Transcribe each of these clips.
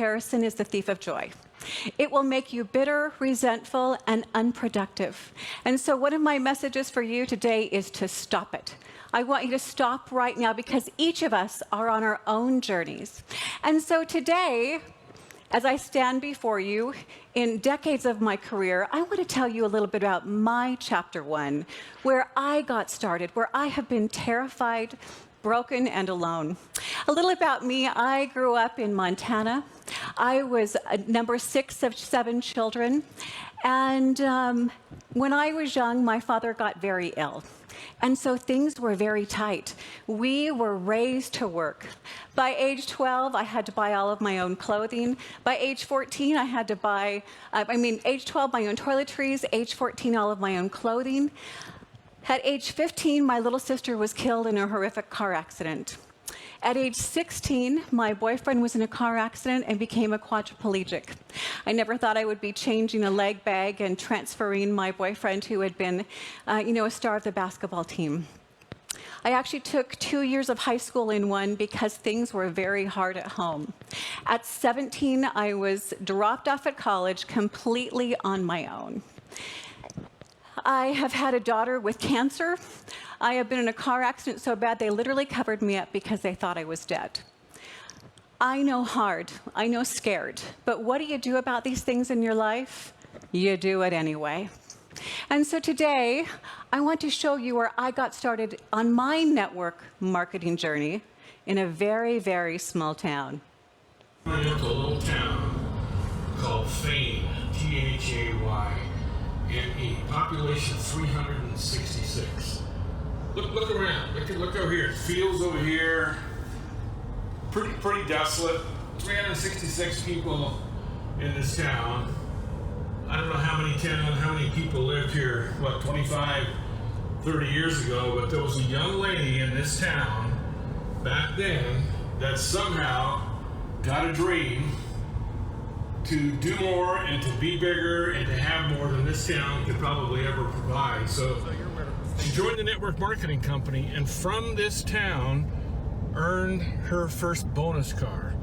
comparison is the thief of joy. It will make you bitter, resentful, and unproductive. And so one of my messages for you today is to stop it. I want you to stop right now because each of us are on our own journeys. And so today, as I stand before you in decades of my career, I want to tell you a little bit about my chapter 1, where I got started, where I have been terrified, broken, and alone. A little about me: I grew up in Montana. I was number 6 of 7 children. And when I was young, my father got very ill. And so things were very tight. We were raised to work. By age 12, I had to buy all of my own clothing. By age 14, I had to buy, age 12, my own toiletries. Age 14, all of my own clothing. At age 15, my little sister was killed in a horrific car accident. At age 16, my boyfriend was in a car accident and became a quadriplegic. I never thought I would be changing a leg bag and transferring my boyfriend, who had been, a star of the basketball team. I actually took 2 years of high school in one because things were very hard at home. At 17, I was dropped off at college completely on my own. I have had a daughter with cancer. I have been in a car accident so bad they literally covered me up because they thought I was dead. I know hard, I know scared, but what do you do about these things in your life? You do it anyway. And so today, I want to show you where I got started on my network marketing journey in a very, very small town. I went to a little town called Thane, Thayme, population 366. Look around. Look over here. Fields over here. Pretty desolate. 366 people in this town. I don't know how many people lived here, 25, 30 years ago, but there was a young lady in this town back then that somehow got a dream to do more and to be bigger and to have more than this town could probably ever provide. So she joined the network marketing company, and from this town earned her first bonus car.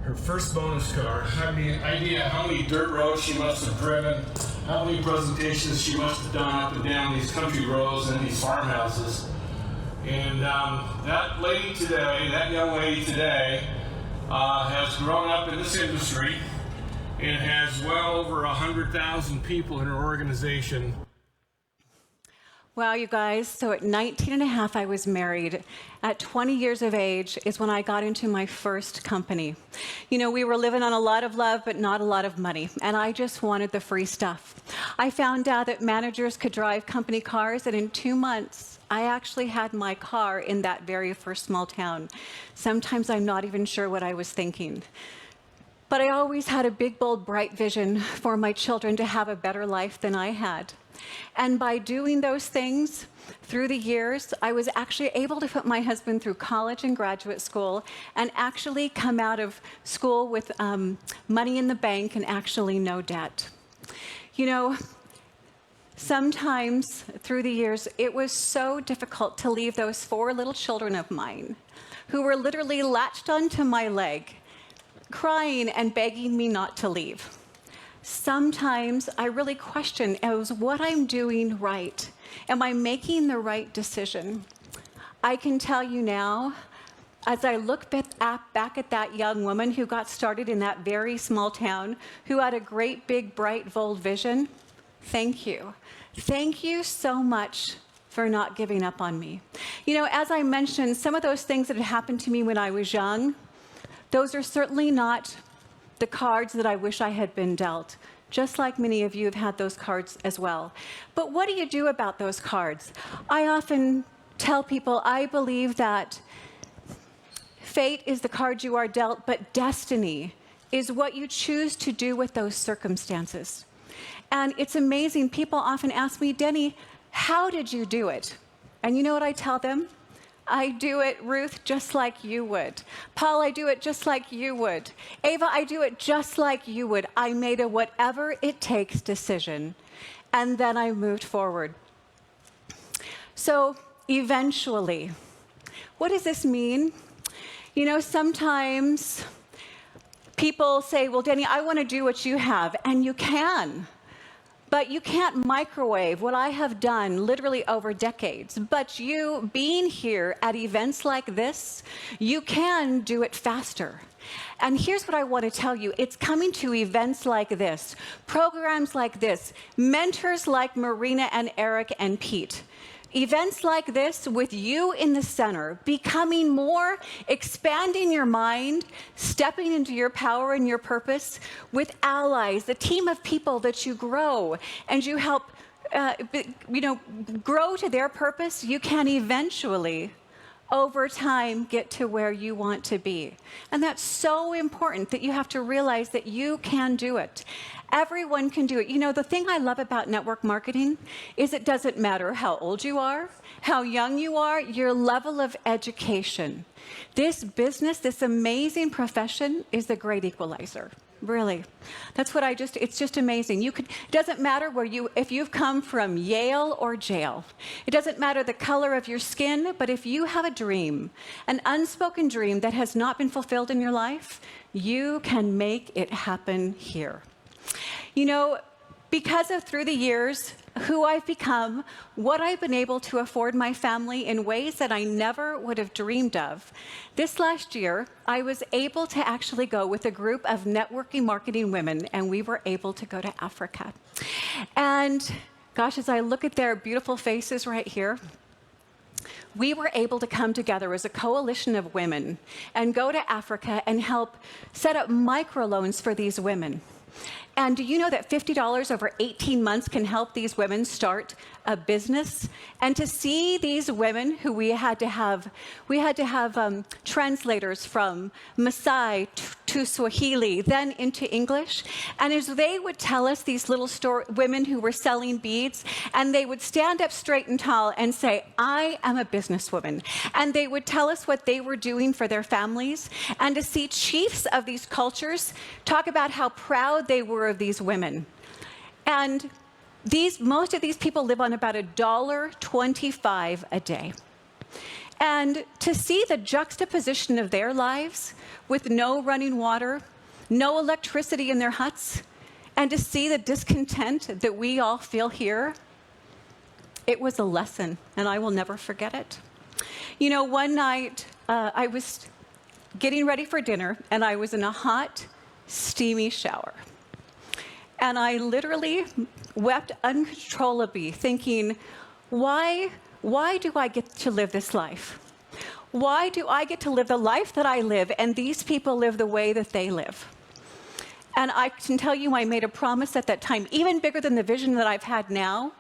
Her first bonus car. Have any idea how many dirt roads she must have driven, how many presentations she must have done up and down these country roads and these farmhouses. And that young lady today, has grown up in this industry and has well over 100,000 people in her organization. Wow, you guys, so at 19 and a half, I was married. At 20 years of age is when I got into my first company. We were living on a lot of love, but not a lot of money, and I just wanted the free stuff. I found out that managers could drive company cars, and in 2 months, I actually had my car in that very first small town. Sometimes I'm not even sure what I was thinking. But I always had a big, bold, bright vision for my children to have a better life than I had. And by doing those things through the years, I was actually able to put my husband through college and graduate school and actually come out of school with money in the bank and actually no debt. Sometimes through the years, it was so difficult to leave those 4 little children of mine who were literally latched onto my leg, crying and begging me not to leave. Sometimes I really question, is what I'm doing right? Am I making the right decision? I can tell you now, as I look back at that young woman who got started in that very small town, who had a great, big, bright, bold vision, thank you. Thank you so much for not giving up on me. As I mentioned, some of those things that had happened to me when I was young, those are certainly not the cards that I wish I had been dealt, just like many of you have had those cards as well. But what do you do about those cards? I often tell people I believe that fate is the card you are dealt, but destiny is what you choose to do with those circumstances. And it's amazing. People often ask me, Denny, how did you do it? And you know what I tell them? I do it, Ruth, just like you would. Paul, I do it just like you would. Ava, I do it just like you would. I made a whatever it takes decision, and then I moved forward. So eventually, what does this mean? Sometimes People say, well, Denny, I want to do what you have, and you can. But you can't microwave what I have done literally over decades. But you being here at events like this, you can do it faster. And here's what I want to tell you. It's coming to events like this, programs like this, mentors like Marina and Eric and Pete. Events like this with you in the center, becoming more, expanding your mind, stepping into your power and your purpose with allies, a team of people that you grow and you help grow to their purpose, you can eventually over time get to where you want to be. And that's so important that you have to realize that you can do it. Everyone can do it. You know, the thing I love about network marketing is it doesn't matter how old you are, how young you are, your level of education. This business, this amazing profession is the great equalizer. Really. That's what it's just amazing. It doesn't matter if you've come from Yale or jail. It doesn't matter the color of your skin, but if you have a dream, an unspoken dream that has not been fulfilled in your life, you can make it happen here. You know, because of through the years, who I've become, what I've been able to afford my family in ways that I never would have dreamed of. This last year, I was able to actually go with a group of networking marketing women, and we were able to go to Africa. And gosh, as I look at their beautiful faces right here, we were able to come together as a coalition of women and go to Africa and help set up microloans for these women. And do you know that $50 over 18 months can help these women start a business? And to see these women who we had to have translators from Maasai to Swahili, then into English. And as they would tell us, these little women who were selling beads, and they would stand up straight and tall and say, I am a businesswoman. And they would tell us what they were doing for their families. And to see chiefs of these cultures talk about how proud they were of these women. And most of these people live on about $1.25 a day. And to see the juxtaposition of their lives with no running water, no electricity in their huts, and to see the discontent that we all feel here, it was a lesson, and I will never forget it. You know, one night I was getting ready for dinner, and I was in a hot, steamy shower. And I literally wept uncontrollably, thinking, why do I get to live this life? Why do I get to live the life that I live, and these people live the way that they live? And I can tell you, I made a promise at that time, even bigger than the vision that I've had now,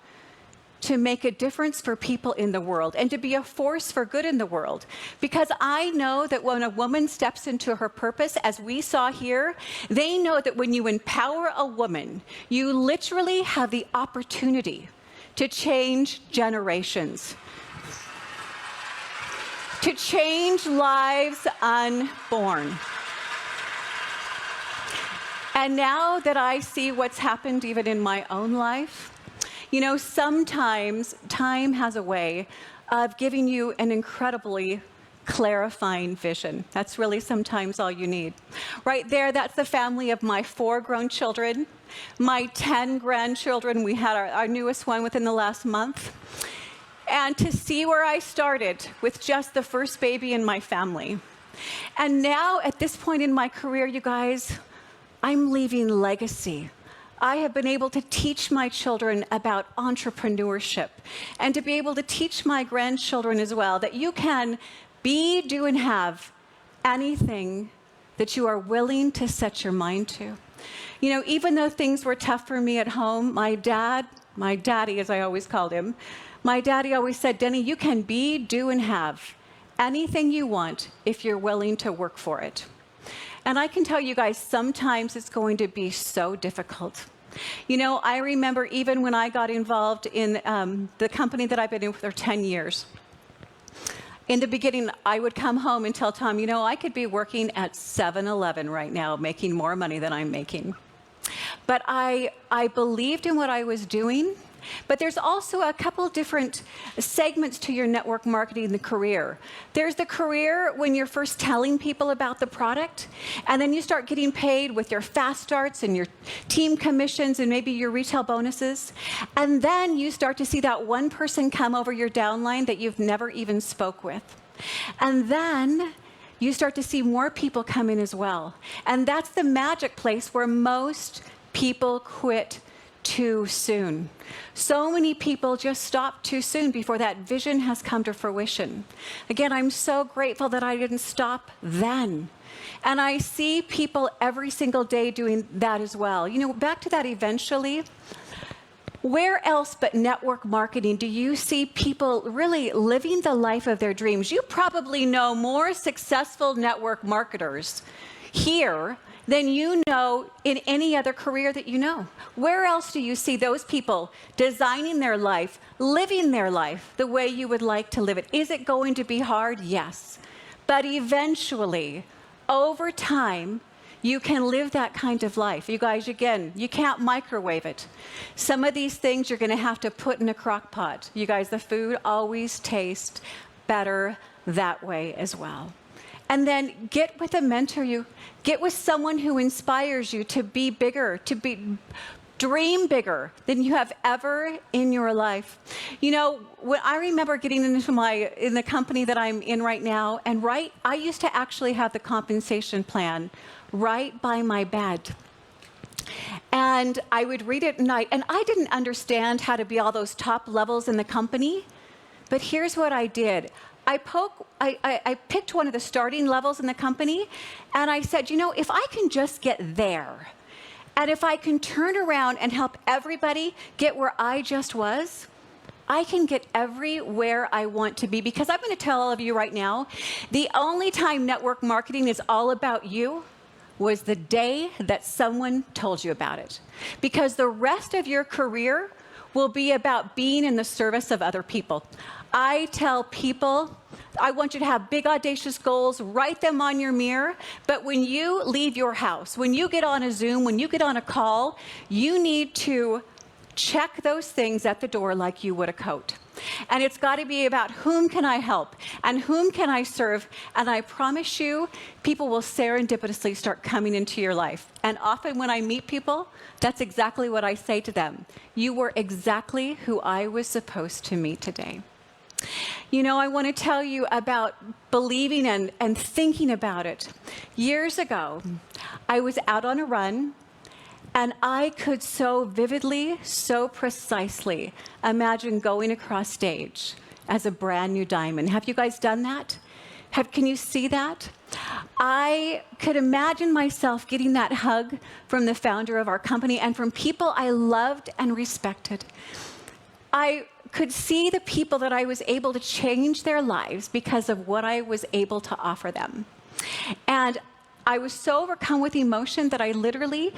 to make a difference for people in the world and to be a force for good in the world. Because I know that when a woman steps into her purpose, as we saw here, they know that when you empower a woman, you literally have the opportunity to change generations, to change lives unborn. And now that I see what's happened even in my own life, you know, sometimes time has a way of giving you an incredibly clarifying vision. That's really sometimes all you need. Right there, that's the family of my 4 grown children, my 10 grandchildren. We had our newest one within the last month. And to see where I started with just the first baby in my family. And now, at this point in my career, you guys, I'm leaving legacy. I have been able to teach my children about entrepreneurship and to be able to teach my grandchildren as well that you can be, do, and have anything that you are willing to set your mind to. You know, even though things were tough for me at home, my daddy, as I always called him, my daddy always said, Denny, you can be, do, and have anything you want if you're willing to work for it. And I can tell you guys, sometimes it's going to be so difficult. You know, I remember even when I got involved in the company that I've been in for 10 years. In the beginning, I would come home and tell Tom, you know, I could be working at 7-Eleven right now, making more money than I'm making. But I believed in what I was doing, But there's also a couple different segments to your network marketing, the career. There's the career when you're first telling people about the product, and then you start getting paid with your fast starts and your team commissions and maybe your retail bonuses. And then you start to see that one person come over your downline that you've never even spoke with. And then you start to see more people come in as well. And that's the magic place where most people quit too soon. So many people just stop too soon before that vision has come to fruition. Again, I'm so grateful that I didn't stop then. And I see people every single day doing that as well. You know, back to that eventually, where else but network marketing do you see people really living the life of their dreams? You probably know more successful network marketers here than you know in any other career that you know. Where else do you see those people designing their life, living their life the way you would like to live it? Is it going to be hard? Yes. But eventually, over time, you can live that kind of life. You guys, again, you can't microwave it. Some of these things you're going to have to put in a crock pot. You guys, the food always tastes better that way as well. And then get with a mentor. Get with someone who inspires you to be bigger, dream bigger than you have ever in your life. You know, when I remember getting in the company that I'm in right now, and I used to actually have the compensation plan right by my bed. And I would read it at night, and I didn't understand how to be all those top levels in the company. But here's what I did. I picked one of the starting levels in the company, and I said, you know, if I can just get there, and if I can turn around and help everybody get where I just was, I can get everywhere I want to be. Because I'm going to tell all of you right now, the only time network marketing is all about you was the day that someone told you about it. Because the rest of your career will be about being in the service of other people. I tell people, I want you to have big, audacious goals, write them on your mirror, but when you leave your house, when you get on a Zoom, when you get on a call, you need to check those things at the door like you would a coat. And it's got to be about whom can I help and whom can I serve. And I promise you, people will serendipitously start coming into your life. And often when I meet people, that's exactly what I say to them. You were exactly who I was supposed to meet today. You know, I want to tell you about believing and thinking about it. Years ago, I was out on a run, and I could so vividly, so precisely imagine going across stage as a brand new diamond. Have you guys done that? Can you see that? I could imagine myself getting that hug from the founder of our company and from people I loved and respected. I could see the people that I was able to change their lives because of what I was able to offer them. And I was so overcome with emotion that I literally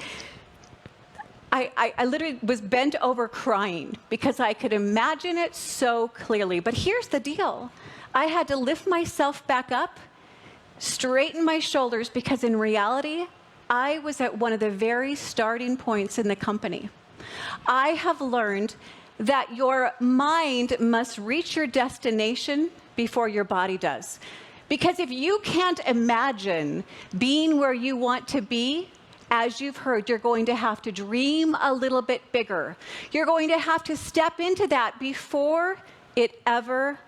was bent over crying because I could imagine it so clearly. But here's the deal. I had to lift myself back up, straighten my shoulders, because in reality, I was at one of the very starting points in the company. I have learned that your mind must reach your destination before your body does. Because if you can't imagine being where you want to be, as you've heard, you're going to have to dream a little bit bigger. You're going to have to step into that before it ever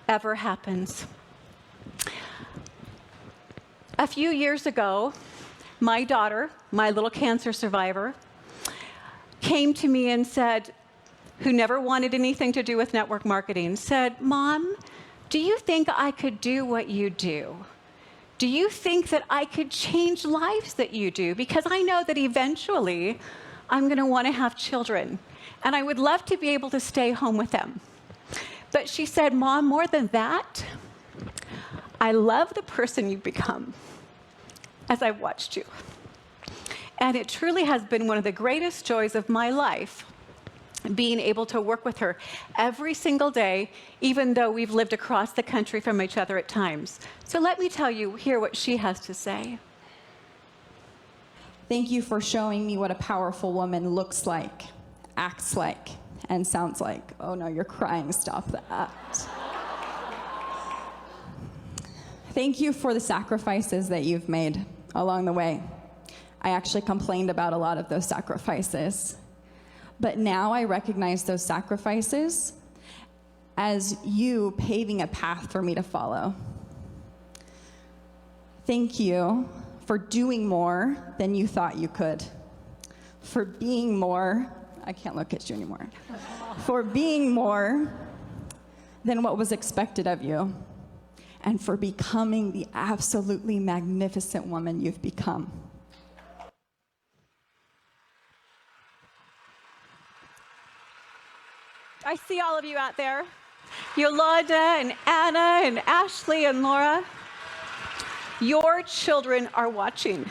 happens. A few years ago, my daughter, my little cancer survivor, came to me and said, who never wanted anything to do with network marketing, said, "Mom, do you think I could do what you do? Do you think that I could change lives that you do? Because I know that eventually I'm going to want to have children, and I would love to be able to stay home with them." But she said, "Mom, more than that, I love the person you've become as I've watched you. And it truly has been one of the greatest joys of my life being able to work with her every single day, even though we've lived across the country from each other at times." So let me hear what she has to say. Thank you for showing me what a powerful woman looks like, acts like, and sounds like, oh no, you're crying, stop that. Thank you for the sacrifices that you've made along the way. I actually complained about a lot of those sacrifices. But now I recognize those sacrifices as you paving a path for me to follow. Thank you for doing more than you thought you could. For being more, I can't look at you anymore. For being more than what was expected of you. And for becoming the absolutely magnificent woman you've become. I see all of you out there. Yolanda and Anna and Ashley and Laura. Your children are watching.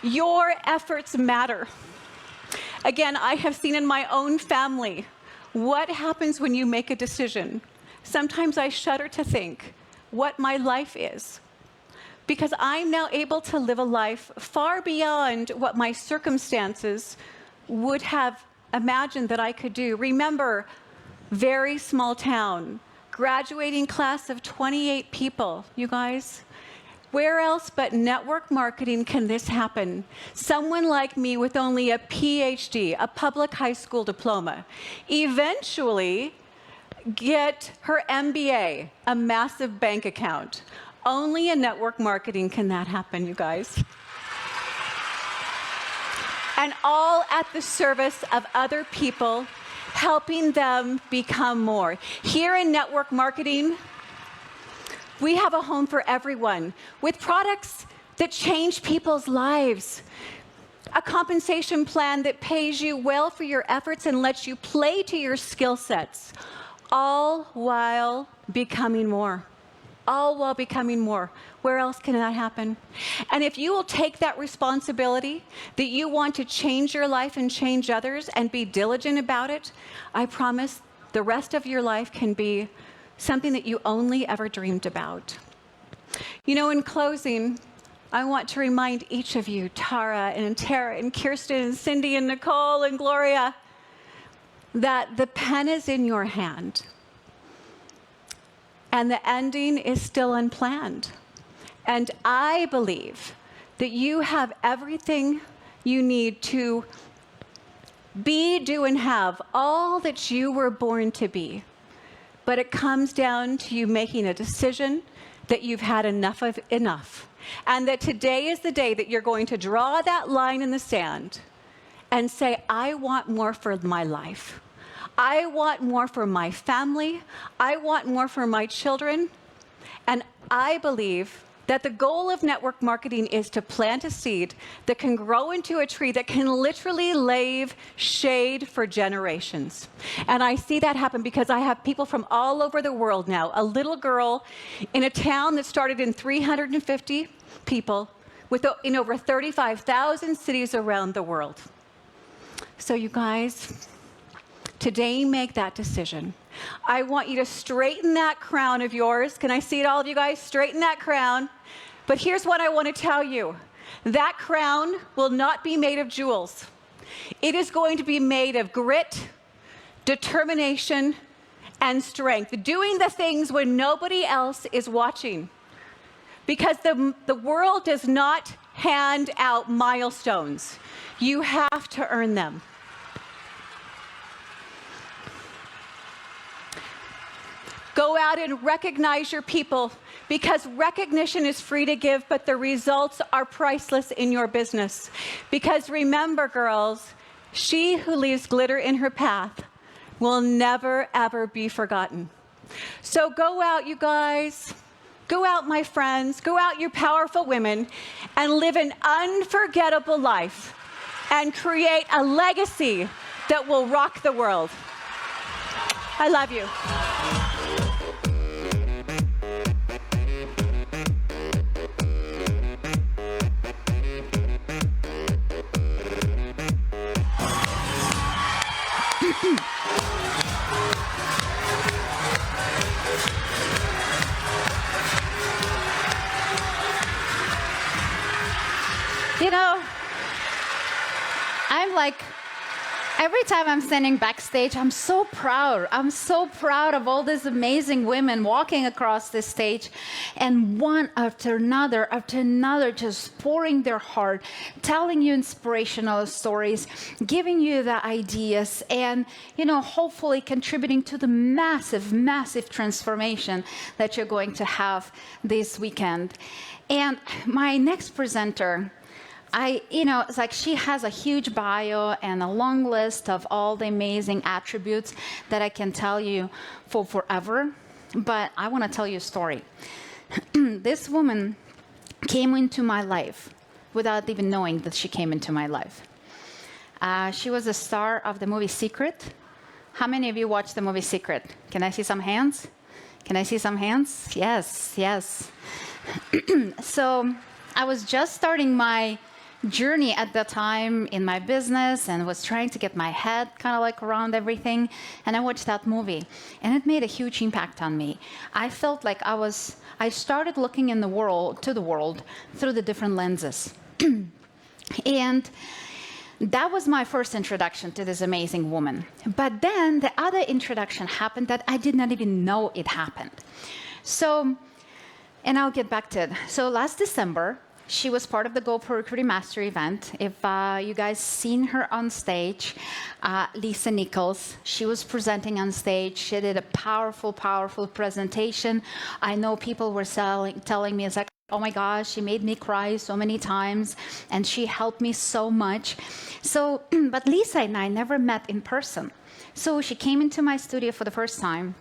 Your efforts matter. Again, I have seen in my own family what happens when you make a decision. Sometimes I shudder to think what my life is, because I'm now able to live a life far beyond what my circumstances would have imagined that I could do. Remember, very small town, graduating class of 28 people, you guys. Where else but network marketing can this happen? Someone like me with only a PhD, a public high school diploma, eventually get her MBA, a massive bank account. Only in network marketing can that happen, you guys. And all at the service of other people, helping them become more. Here in network marketing, we have a home for everyone with products that change people's lives. A compensation plan that pays you well for your efforts and lets you play to your skill sets, all while becoming more. All while becoming more. Where else can that happen? And if you will take that responsibility, that you want to change your life and change others and be diligent about it, I promise the rest of your life can be something that you only ever dreamed about. You know, in closing, I want to remind each of you, Tara and Tara and Kirsten and Cindy and Nicole and Gloria, that the pen is in your hand. And the ending is still unplanned. And I believe that you have everything you need to be, do, and have all that you were born to be. But it comes down to you making a decision that you've had enough of enough. And that today is the day that you're going to draw that line in the sand and say, I want more for my life. I want more for my family. I want more for my children. And I believe that the goal of network marketing is to plant a seed that can grow into a tree that can literally lave shade for generations. And I see that happen because I have people from all over the world now. A little girl in a town that started in 350 people in over 35,000 cities around the world. So you guys, today make that decision. I want you to straighten that crown of yours. Can I see it, all of you guys? Straighten that crown. But here's what I want to tell you. That crown will not be made of jewels. It is going to be made of grit, determination, and strength. Doing the things when nobody else is watching. Because the world does not hand out milestones. You have to earn them. Go out and recognize your people, because recognition is free to give, but the results are priceless in your business. Because remember, girls, she who leaves glitter in her path will never, ever be forgotten. So go out, you guys. Go out, my friends. Go out, you powerful women, and live an unforgettable life and create a legacy that will rock the world. I love you. You know, I'm like Every time I'm standing backstage, I'm so proud. I'm so proud of all these amazing women walking across this stage, and one after another, just pouring their heart, telling you inspirational stories, giving you the ideas, and, hopefully contributing to the massive, massive transformation that you're going to have this weekend. And my next presenter, it's like she has a huge bio and a long list of all the amazing attributes that I can tell you for forever. But I want to tell you a story. This woman came into my life without even knowing that she came into my life. She was a star of the movie Secret. How many of you watched the movie Secret? Can I see some hands? Can I see some hands? Yes, yes. So I was just starting my journey at that time in my business and was trying to get my head kind of like around everything. And I watched that movie, and it made a huge impact on me. I felt like I started looking in the world through the different lenses. And that was my first introduction to this amazing woman. But then the other introduction happened that I did not even know it happened. So, and I'll get back to it. So last December, she was part of the GoPro Recruiting Master event. If you guys seen her on stage, Lisa Nichols, she was presenting on stage. She did a powerful, powerful presentation. I know people were telling me, it's like, oh my gosh, she made me cry so many times, and she helped me so much. So, but Lisa and I never met in person. So she came into my studio for the first time,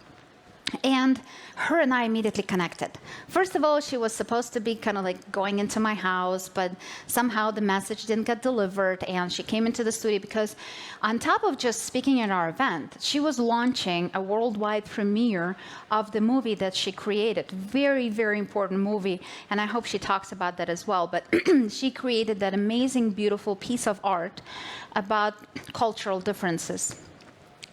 and her and I immediately connected. First of all, she was supposed to be kind of like going into my house, but somehow the message didn't get delivered, and she came into the studio because on top of just speaking at our event, she was launching a worldwide premiere of the movie that she created. Very, very important movie, and I hope she talks about that as well. But she created that amazing, beautiful piece of art about cultural differences.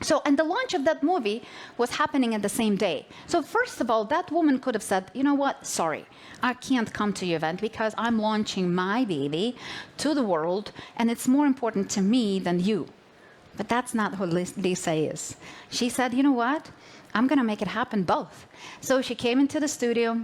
So, and the launch of that movie was happening at the same day. So first of all, that woman could have said, you know what, sorry, I can't come to your event because I'm launching my baby to the world, and it's more important to me than you. But that's not who Lisa is. She said, you know what, I'm going to make it happen both. So she came into the studio,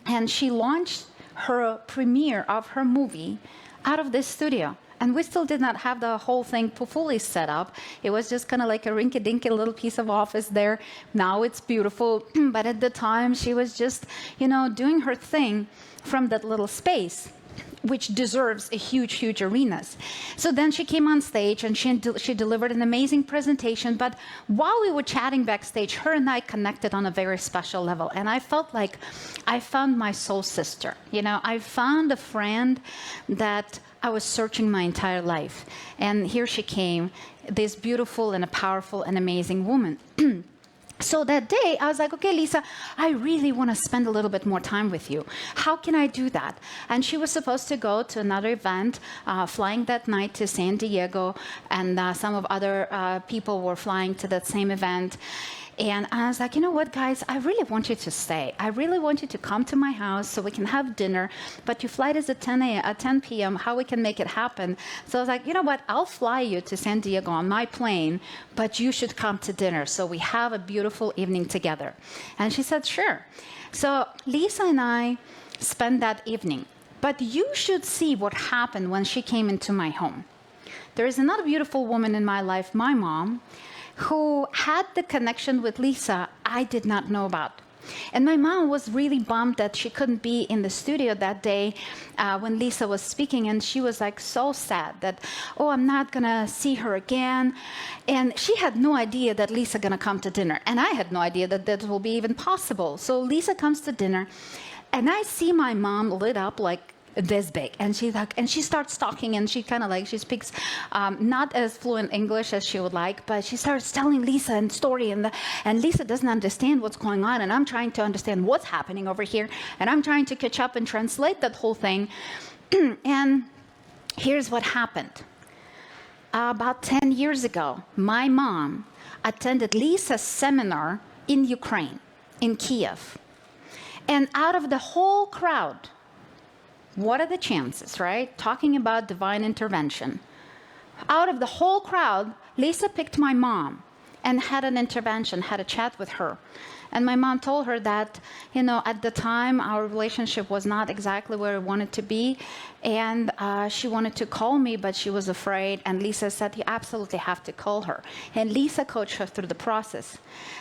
and she launched her premiere of her movie out of this studio. And we still did not have the whole thing fully set up. It was just kind of like a rinky-dinky little piece of office there. Now it's beautiful. But at the time, she was just, doing her thing from that little space, which deserves a huge, huge arenas. So then she came on stage, and she delivered an amazing presentation. But while we were chatting backstage, her and I connected on a very special level. And I felt like I found my soul sister. I found a friend that I was searching my entire life. And here she came, this beautiful and a powerful and amazing woman. So that day, I was like, okay, Lisa, I really want to spend a little bit more time with you. How can I do that? And she was supposed to go to another event, flying that night to San Diego, and some of other people were flying to that same event. And I was like, you know what, guys, I really want you to stay. I really want you to come to my house so we can have dinner, but your flight is at 10 p.m., how we can make it happen. So I was like, you know what, I'll fly you to San Diego on my plane, but you should come to dinner so we have a beautiful evening together. And she said, sure. So Lisa and I spent that evening. But you should see what happened when she came into my home. There is another beautiful woman in my life, my mom, who had the connection with Lisa I did not know about. And my mom was really bummed that she couldn't be in the studio that day when Lisa was speaking, and she was like so sad that, oh, I'm not gonna see her again. And she had no idea that Lisa gonna come to dinner, and I had no idea that that will be even possible. So Lisa comes to dinner, and I see my mom lit up like this big, and she's like, and she starts talking, and she kind of like, she speaks not as fluent English as she would like, but she starts telling Lisa a story, and Lisa doesn't understand what's going on, and I'm trying to understand what's happening over here, and I'm trying to catch up and translate that whole thing. And here's what happened. About 10 years ago, my mom attended Lisa's seminar in Ukraine, in Kiev, and out of the whole crowd, what are the chances, right? Talking about divine intervention. out of the whole crowd, Lisa picked my mom and had an intervention, had a chat with her. And my mom told her that, at the time, our relationship was not exactly where it wanted to be. And she wanted to call me, but she was afraid. And Lisa said, you absolutely have to call her. And Lisa coached her through the process.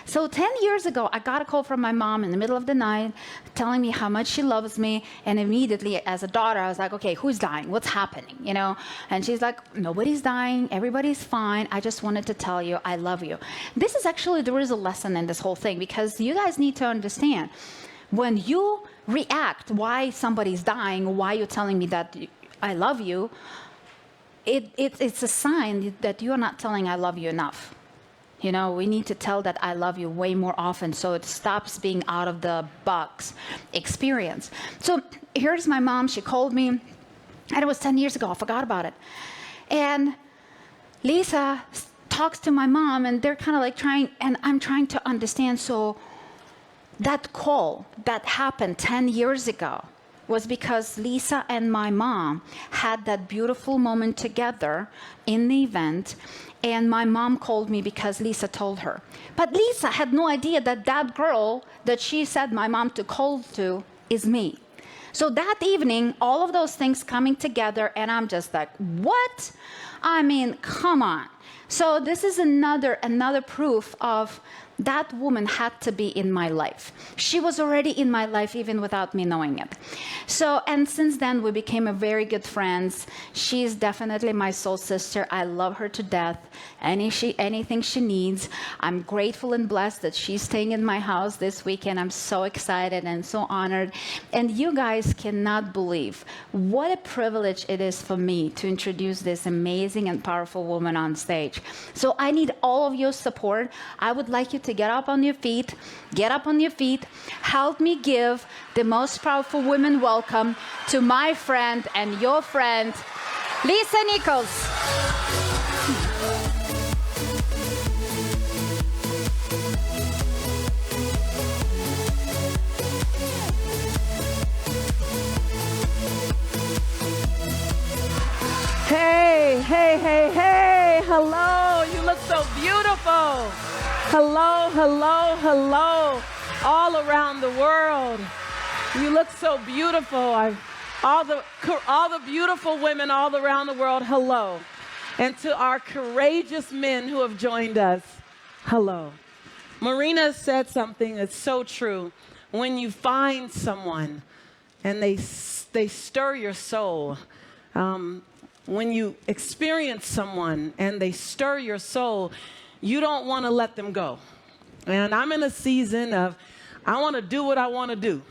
So 10 years ago, I got a call from my mom in the middle of the night telling me how much she loves me. And immediately, as a daughter, I was like, okay, who's dying? What's happening? And she's like, nobody's dying. Everybody's fine. I just wanted to tell you I love you. There is a lesson in this whole thing, because you guys need to understand, when you react why somebody's dying, why you're telling me that I love you, it's a sign that you're not telling I love you enough. We need to tell that I love you way more often, so it stops being out of the box experience. So here's my mom. She called me, and it was 10 years ago. I forgot about it. And Lisa talks to my mom, and they're kind of like I'm trying to understand. So that call that happened 10 years ago was because Lisa and my mom had that beautiful moment together in the event, and my mom called me because Lisa told her. But Lisa had no idea that girl that she said my mom to call to is me. So that evening, all of those things coming together, and I'm just like, what? I mean, come on. So this is another proof of that woman had to be in my life. She was already in my life even without me knowing it. So, and since then we became a very good friends. She's definitely my soul sister. I love her to death. Anything she needs. I'm grateful and blessed that she's staying in my house this weekend. I'm so excited and so honored. And you guys cannot believe what a privilege it is for me to introduce this amazing and powerful woman on stage. So I need all of your support. I would like you to get up on your feet. Get up on your feet. Help me give the most powerful women welcome to my friend and your friend, Lisa Nichols. Hey, hey, hey, hey. Hello. You look so beautiful. Hello, hello, hello. All around the world. You look so beautiful. All the beautiful women all around the world, hello. And to our courageous men who have joined us, hello. Marina said something that's so true. When you find someone and they stir your soul, when you experience someone and they stir your soul, you don't want to let them go. And I'm in a season of, I want to do what I want to do,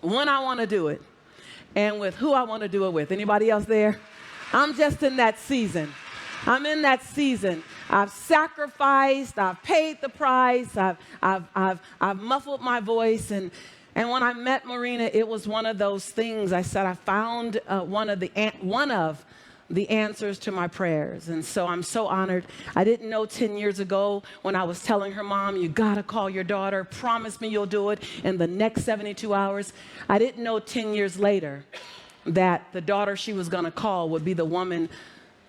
when I want to do it, and with who I want to do it with. Anybody else there? I'm just in that season. I'm in that season. I've sacrificed, I've paid the price, I've muffled my voice, and when I met Marina, it was one of those things. I said I found one of the answers to my prayers. And so I'm so honored. I didn't know 10 years ago when I was telling her, Mom, you got to call your daughter. Promise me you'll do it in the next 72 hours. I didn't know 10 years later that the daughter she was going to call would be the woman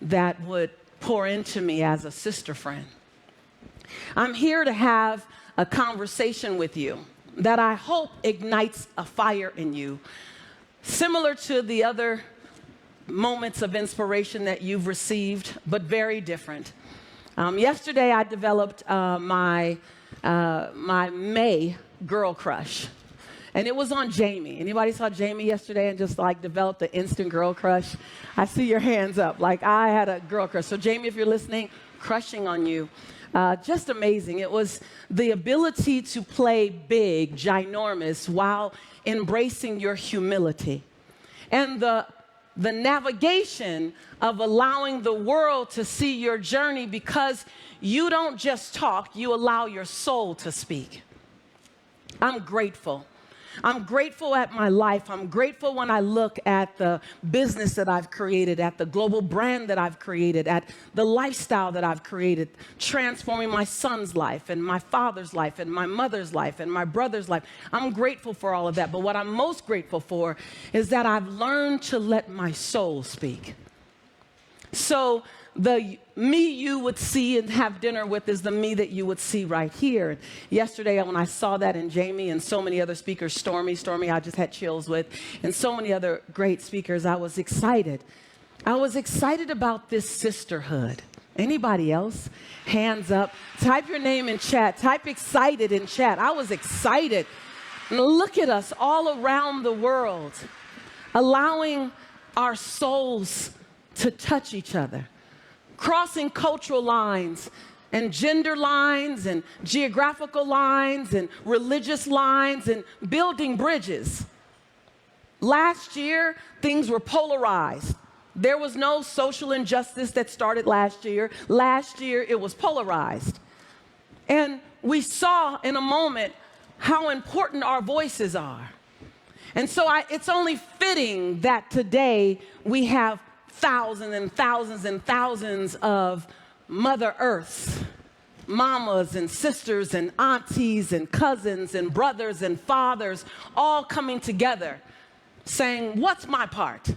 that would pour into me as a sister friend. I'm here to have a conversation with you that I hope ignites a fire in you, similar to the other moments of inspiration that you've received, but very different. Yesterday, I developed my May girl crush, and it was on Jamie. Anybody saw Jamie yesterday and just like developed an instant girl crush? I see your hands up. Like I had a girl crush. So Jamie, if you're listening, crushing on you. Just amazing. It was the ability to play big, ginormous, while embracing your humility. And the navigation of allowing the world to see your journey, because you don't just talk, you allow your soul to speak. I'm grateful. I'm grateful at my life. I'm grateful when I look at the business that I've created, at the global brand that I've created, at the lifestyle that I've created, transforming my son's life and my father's life and my mother's life and my brother's life. I'm grateful for all of that. But what I'm most grateful for is that I've learned to let my soul speak. So the me you would see and have dinner with is the me that you would see right here. Yesterday, when I saw that in Jamie and so many other speakers, Stormy, I just had chills with, and so many other great speakers, I was excited. I was excited about this sisterhood. Anybody else? Hands up. Type your name in chat. Type excited in chat. I was excited. And look at us all around the world, allowing our souls to touch each other, crossing cultural lines and gender lines and geographical lines and religious lines and building bridges. Last year, things were polarized. There was no social injustice that started last year. Last year, it was polarized. And we saw in a moment how important our voices are. And so it's only fitting that today we have thousands and thousands and thousands of Mother Earths, mamas and sisters and aunties and cousins and brothers and fathers all coming together saying, what's my part?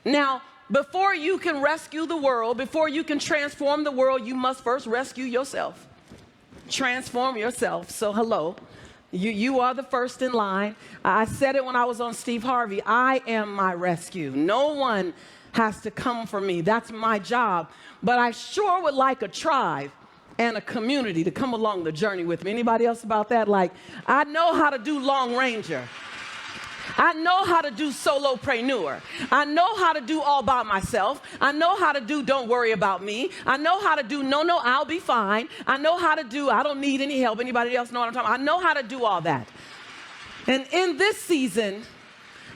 Now, before you can rescue the world, before you can transform the world, you must first rescue yourself. Transform yourself. So hello, you are the first in line. I said it when I was on Steve Harvey. I am my rescue. No one has to come for me. That's my job. But I sure would like a tribe and a community to come along the journey with me. Anybody else about that? Like, I know how to do Long Ranger. I know how to do solopreneur. I know how to do all by myself. I know how to do don't worry about me. I know how to do no, I'll be fine. I know how to do I don't need any help. Anybody else know what I'm talking about? I know how to do all that. And in this season,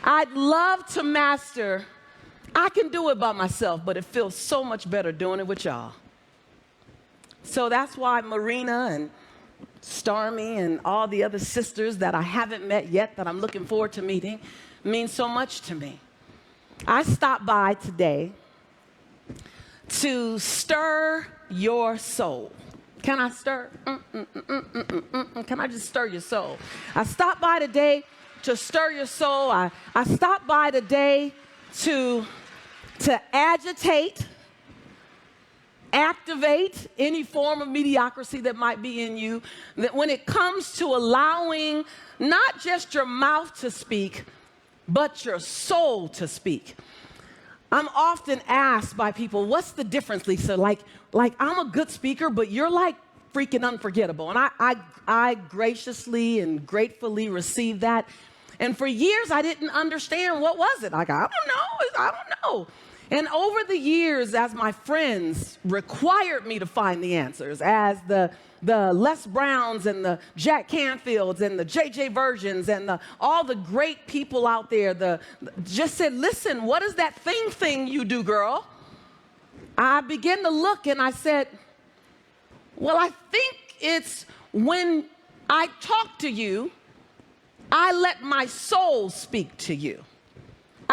I'd love to master. I can do it by myself, but it feels so much better doing it with y'all. So that's why Marina and Stormy and all the other sisters that I haven't met yet that I'm looking forward to meeting mean so much to me. I stopped by today to stir your soul. Can I stir? Can I just stir your soul? I stopped by today to stir your soul. I stopped by today to agitate, activate any form of mediocrity that might be in you, that when it comes to allowing not just your mouth to speak, but your soul to speak. I'm often asked by people, what's the difference, Lisa? Like I'm a good speaker, but you're like freaking unforgettable. And I graciously and gratefully receive that. And for years, I didn't understand what was it. Like, I don't know. And over the years, as my friends required me to find the answers, as the Les Browns and the Jack Canfields and the JJ Virgins and all the great people out there just said, listen, what is that thing you do, girl? I began to look and I said, well, I think it's when I talk to you, I let my soul speak to you.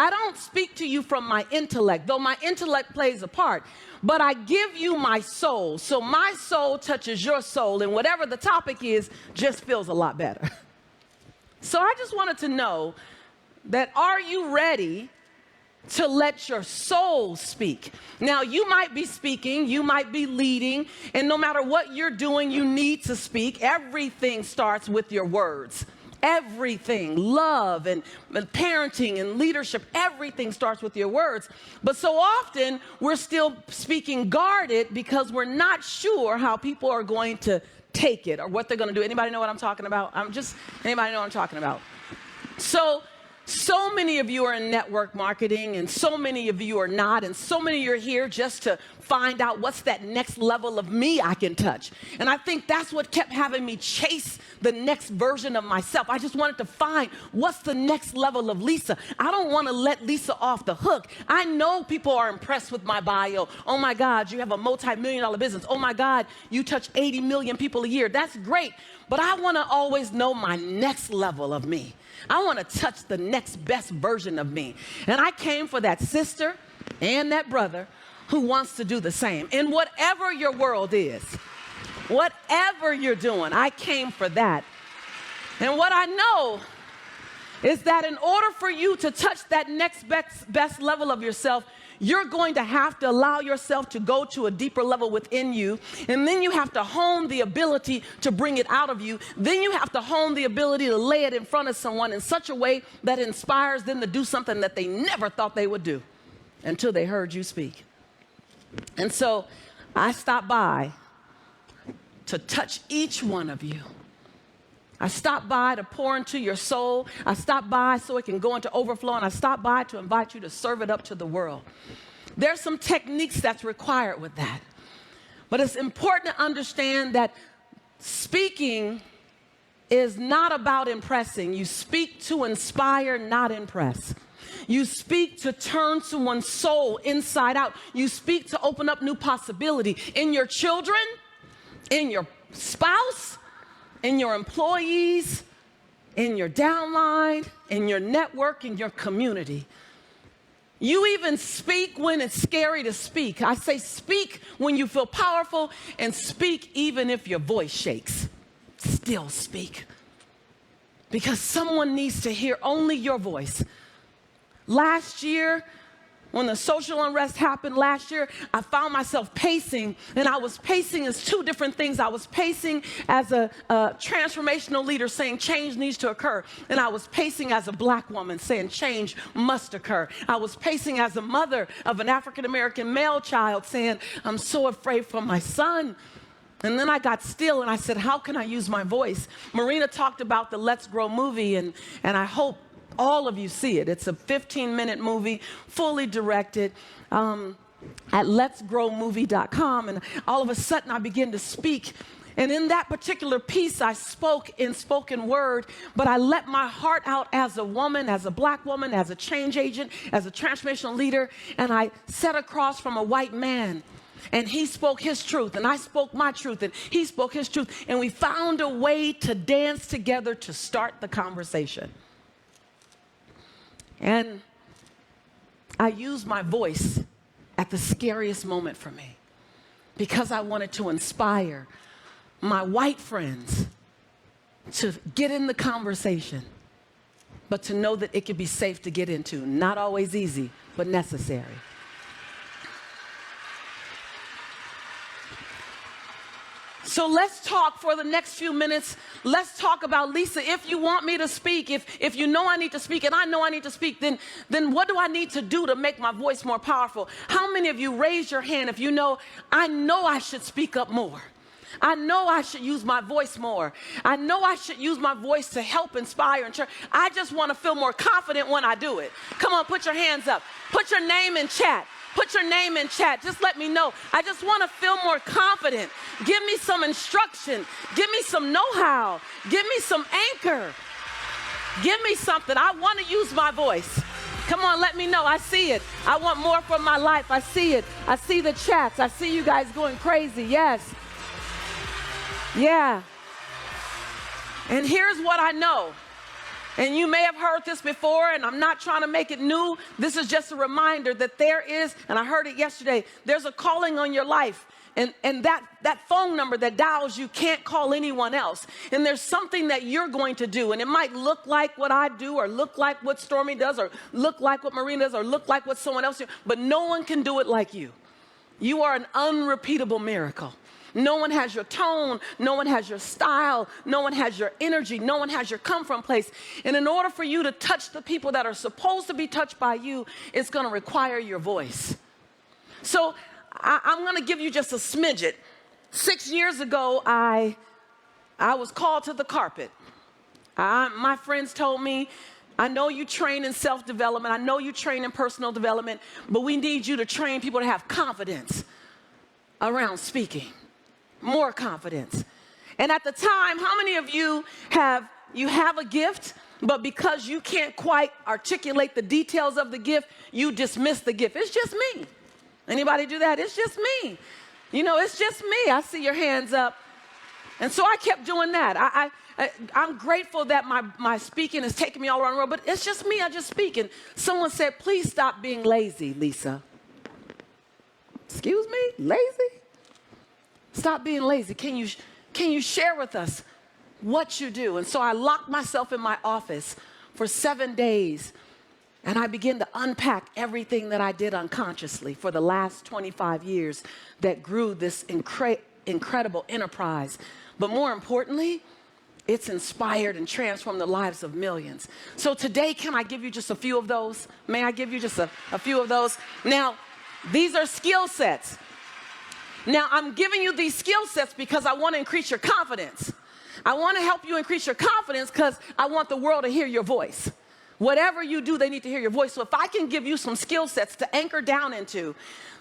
I don't speak to you from my intellect, though my intellect plays a part, but I give you my soul. So my soul touches your soul, and whatever the topic is just feels a lot better. So I just wanted to know that, are you ready to let your soul speak? Now, you might be speaking, you might be leading, and no matter what you're doing, you need to speak. Everything starts with your words. Everything, love and parenting and leadership, everything starts with your words. But so often we're still speaking guarded because we're not sure how people are going to take it or what they're going to do. Anybody know what I'm talking about? Anybody know what I'm talking about? So many of you are in network marketing, and so many of you are not, and so many of you are here just to find out what's that next level of me I can touch. And I think that's what kept having me chase the next version of myself. I just wanted to find what's the next level of Lisa. I don't want to let Lisa off the hook. I know people are impressed with my bio. Oh my God, you have a multi-million-dollar business. Oh my God, you touch 80 million people a year. That's great. But I want to always know my next level of me. I want to touch the next best version of me. And I came for that sister and that brother who wants to do the same. In whatever your world is, whatever you're doing, I came for that. And what I know is that in order for you to touch that next best level of yourself, you're going to have to allow yourself to go to a deeper level within you. And then you have to hone the ability to bring it out of you. Then you have to hone the ability to lay it in front of someone in such a way that inspires them to do something that they never thought they would do until they heard you speak. And so I stopped by to touch each one of you. I stopped by to pour into your soul. I stopped by so it can go into overflow, and I stopped by to invite you to serve it up to the world. There's some techniques that's required with that. But it's important to understand that speaking is not about impressing. You speak to inspire, not impress. You speak to turn someone's soul inside out. You speak to open up new possibility in your children, in your spouse, in your employees, in your downline, in your network, in your community. You even speak when it's scary to speak. I say speak when you feel powerful, and speak even if your voice shakes. Still speak. Because someone needs to hear only your voice. Last year, when the social unrest happened last year, I found myself pacing, and I was pacing as two different things. I was pacing as a transformational leader saying change needs to occur, and I was pacing as a black woman saying change must occur. I was pacing as a mother of an African-American male child saying, I'm so afraid for my son. And then I got still and I said, how can I use my voice? Marina talked about the Let's Grow movie, and I hope all of you see it. It's a 15-minute movie, fully directed at letsgrowmovie.com. And all of a sudden, I began to speak. And in that particular piece, I spoke in spoken word, but I let my heart out as a woman, as a black woman, as a change agent, as a transformational leader. And I sat across from a white man. And he spoke his truth, and I spoke my truth, and he spoke his truth. And we found a way to dance together to start the conversation. And I used my voice at the scariest moment for me because I wanted to inspire my white friends to get in the conversation, but to know that it could be safe to get into. Not always easy, but necessary. So let's talk for the next few minutes. Let's talk about, Lisa, if you want me to speak, if you know I need to speak and I know I need to speak, then what do I need to do to make my voice more powerful? How many of you raise your hand if you know I should speak up more? I know I should use my voice more. I know I should use my voice to help inspire and church. I just want to feel more confident when I do it. Come on, put your hands up. Put your name in chat. Put your name in chat. Just let me know. I just want to feel more confident. Give me some instruction. Give me some know-how. Give me some anchor. Give me something. I want to use my voice. Come on, let me know. I see it. I want more from my life. I see it. I see the chats. I see you guys going crazy. Yes. Yeah. And here's what I know. And you may have heard this before, and I'm not trying to make it new. This is just a reminder that there is, and I heard it yesterday, there's a calling on your life. And that phone number that dials you can't call anyone else. And there's something that you're going to do. And it might look like what I do, or look like what Stormy does, or look like what Marina does, or look like what someone else does. But no one can do it like you. You are an unrepeatable miracle. No one has your tone, no one has your style, no one has your energy, no one has your come from place. And in order for you to touch the people that are supposed to be touched by you, it's going to require your voice. So I'm going to give you just a smidget. 6 years ago, I was called to the carpet. My friends told me, I know you train in self-development, I know you train in personal development, but we need you to train people to have confidence around speaking. More confidence. And at the time, how many of you have a gift, but because you can't quite articulate the details of the gift, you dismiss the gift? It's just me. Anybody do that? It's just me. You know, it's just me. I see your hands up. And so I kept doing that. I'm grateful that my speaking has taken me all around the world, but it's just me. I just speak. And someone said, please stop being lazy, Lisa. Excuse me? Lazy? Stop being lazy. Can you share with us what you do? And so I locked myself in my office for 7 days, and I began to unpack everything that I did unconsciously for the last 25 years that grew this incredible enterprise. But more importantly, it's inspired and transformed the lives of millions. So today, can I give you just a few of those? May I give you just a few of those? Now, these are skill sets. Now, I'm giving you these skill sets because I want to increase your confidence. I want to help you increase your confidence because I want the world to hear your voice. Whatever you do, they need to hear your voice. So if I can give you some skill sets to anchor down into,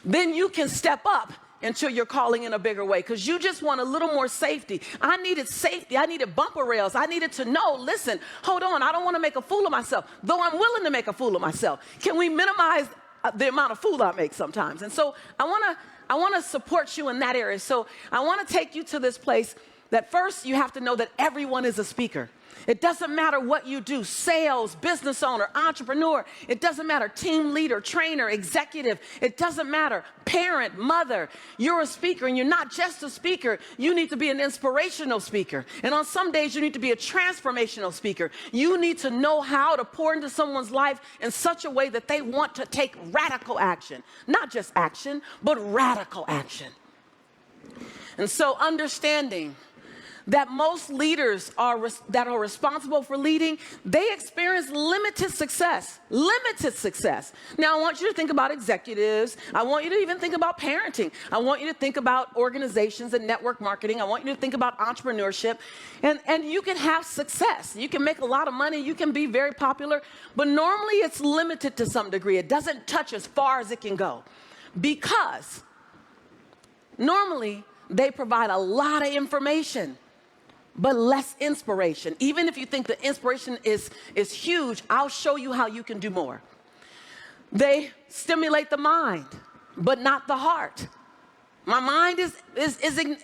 then you can step up until you're calling in a bigger way, because you just want a little more safety. I needed safety. I needed bumper rails. I needed to know, listen, hold on, I don't want to make a fool of myself, though I'm willing to make a fool of myself. Can we minimize the amount of fool I make sometimes? And so I want to support you in that area. So I want to take you to this place that first you have to know that everyone is a speaker. It doesn't matter what you do, sales, business owner, entrepreneur. It doesn't matter, team leader, trainer, executive. It doesn't matter, parent, mother. You're a speaker, and you're not just a speaker. You need to be an inspirational speaker. And on some days, you need to be a transformational speaker. You need to know how to pour into someone's life in such a way that they want to take radical action. Not just action, but radical action. And so understanding that most leaders that are responsible for leading, they experience limited success. Limited success. Now, I want you to think about executives. I want you to even think about parenting. I want you to think about organizations and network marketing. I want you to think about entrepreneurship. And you can have success. You can make a lot of money. You can be very popular. But normally, it's limited to some degree. It doesn't touch as far as it can go. Because normally, they provide a lot of information, but less inspiration. Even if you think the inspiration is huge, I'll show you how you can do more. They stimulate the mind, but not the heart. My mind is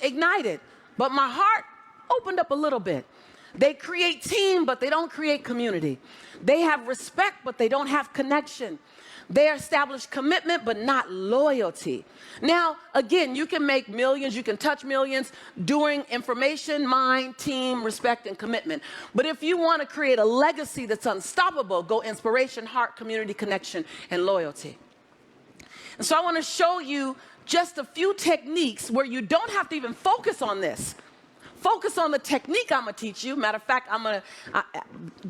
ignited, but my heart opened up a little bit. They create team, but they don't create community. They have respect, but they don't have connection. They establish commitment, but not loyalty. Now, again, you can make millions, you can touch millions doing information, mind, team, respect, and commitment. But if you want to create a legacy that's unstoppable, go inspiration, heart, community, connection, and loyalty. And so I want to show you just a few techniques where you don't have to even focus on this. Focus on the technique I'm going to teach you. Matter of fact,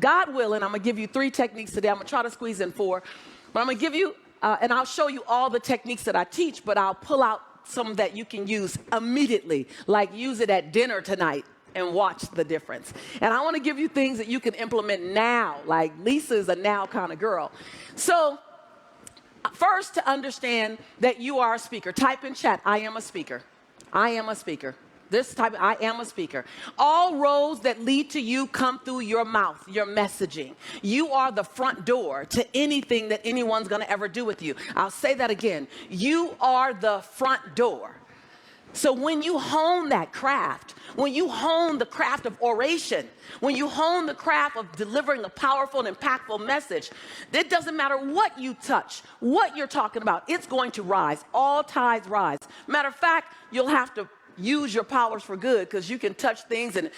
God willing, I'm going to give you 3 techniques today. I'm going to try to squeeze in 4. But I'm going to give you, and I'll show you all the techniques that I teach, but I'll pull out some that you can use immediately, like use it at dinner tonight and watch the difference. And I want to give you things that you can implement now, like Lisa is a now kind of girl. So first, to understand that you are a speaker. Type in chat, I am a speaker. I am a speaker. This type, I am a speaker. All roads that lead to you come through your mouth, your messaging. You are the front door to anything that anyone's going to ever do with you. I'll say that again. You are the front door. So when you hone that craft, when you hone the craft of oration, when you hone the craft of delivering a powerful and impactful message, it doesn't matter what you touch, what you're talking about, it's going to rise. All tides rise. Matter of fact, you'll have to use your powers for good, because you can touch things and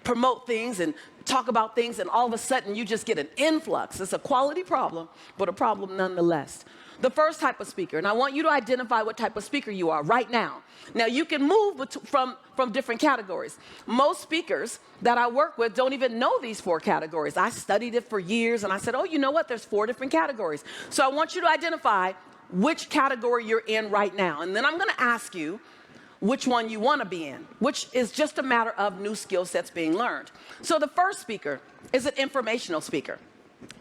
promote things and talk about things, and all of a sudden you just get an influx. It's a quality problem, but a problem nonetheless. The first type of speaker, and I want you to identify what type of speaker you are right now. Now, you can move from different categories. Most speakers that I work with don't even know these 4 categories. I studied it for years, and I said, oh, you know what? There's 4 different categories. So I want you to identify which category you're in right now. And then I'm going to ask you which one you want to be in, which is just a matter of new skill sets being learned. So the first speaker is an informational speaker.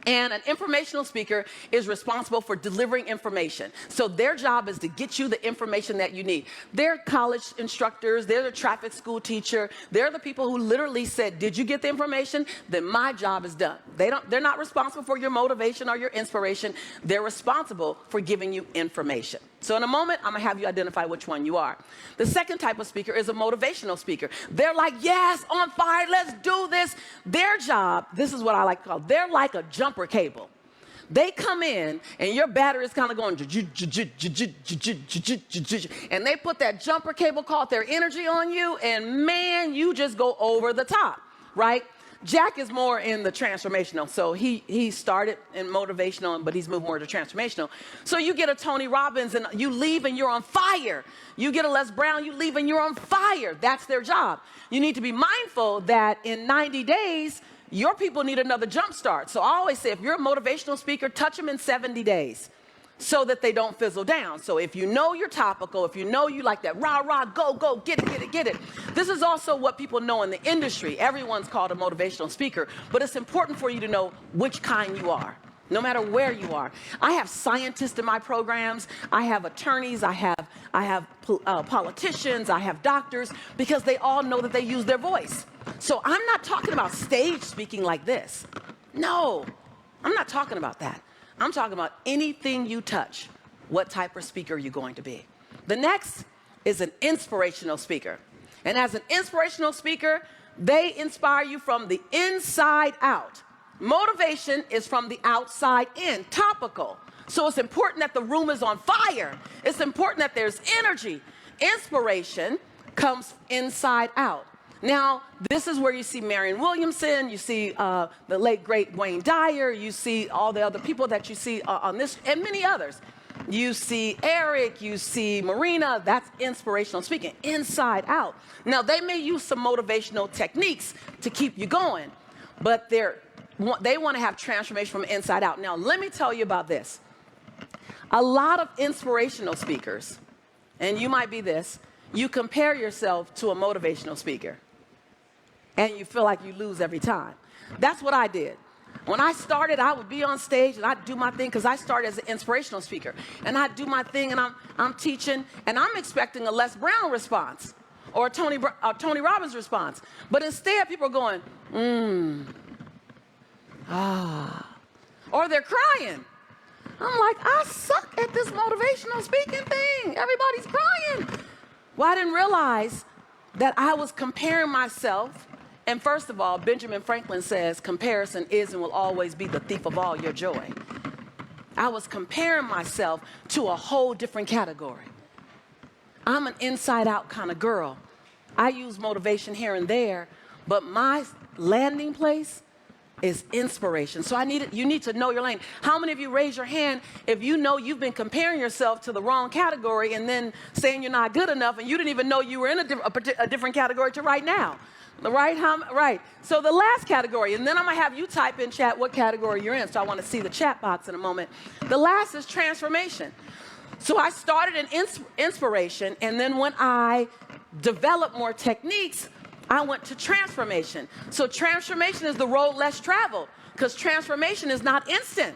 And an informational speaker is responsible for delivering information. So their job is to get you the information that you need. They're college instructors. They're the traffic school teacher. They're the people who literally said, did you get the information? Then my job is done. They're not responsible for your motivation or your inspiration. They're responsible for giving you information. So in a moment, I'm going to have you identify which one you are. The second type of speaker is a motivational speaker. They're like, yes, on fire, let's do this. Their job, this is what I like to call, they're like a jumper cable. They come in, and your battery is kind of going, and they put that jumper cable called their energy on you, and man, you just go over the top, right? Jack is more in the transformational. So he started in motivational, but he's moved more to transformational. So you get a Tony Robbins and you leave and you're on fire. You get a Les Brown, you leave and you're on fire. That's their job. You need to be mindful that in 90 days, your people need another jump start. So I always say, if you're a motivational speaker, touch them in 70 days. So that they don't fizzle down. So if you know you're topical, if you know you like that rah, rah, go, go, get it, get it, get it. This is also what people know in the industry. Everyone's called a motivational speaker, but it's important for you to know which kind you are, no matter where you are. I have scientists in my programs. I have attorneys. I have politicians. I have doctors, because they all know that they use their voice. So I'm not talking about stage speaking like this. No, I'm not talking about that. I'm talking about anything you touch, what type of speaker you're going to be. The next is an inspirational speaker. And as an inspirational speaker, they inspire you from the inside out. Motivation is from the outside in, topical. So it's important that the room is on fire. It's important that there's energy. Inspiration comes inside out. Now, this is where you see Marianne Williamson, you see the late, great Wayne Dyer, you see all the other people that you see on this, and many others. You see Eric, you see Marina, that's inspirational speaking, inside out. Now, they may use some motivational techniques to keep you going, but they want to have transformation from inside out. Now, let me tell you about this. A lot of inspirational speakers, and you might be this, you compare yourself to a motivational speaker. And you feel like you lose every time. That's what I did. When I started, I would be on stage and I'd do my thing, because I started as an inspirational speaker. And I'd do my thing and I'm teaching, and I'm expecting a Les Brown response or a Tony Robbins response. But instead, people are going, or they're crying. I'm like, I suck at this motivational speaking thing. Everybody's crying. Well, I didn't realize that I was comparing myself. And first of all, Benjamin Franklin says, comparison is and will always be the thief of all your joy. I was comparing myself to a whole different category. I'm an inside-out kind of girl. I use motivation here and there, but my landing place is inspiration. So you need to know your lane. How many of you raise your hand if you know you've been comparing yourself to the wrong category and then saying you're not good enough, and you didn't even know you were in a different category to right now? Right? Right. So the last category, and then I'm going to have you type in chat what category you're in. So I want to see the chat box in a moment. The last is transformation. So I started in inspiration, and then when I developed more techniques, I went to transformation. So transformation is the road less traveled, because transformation is not instant.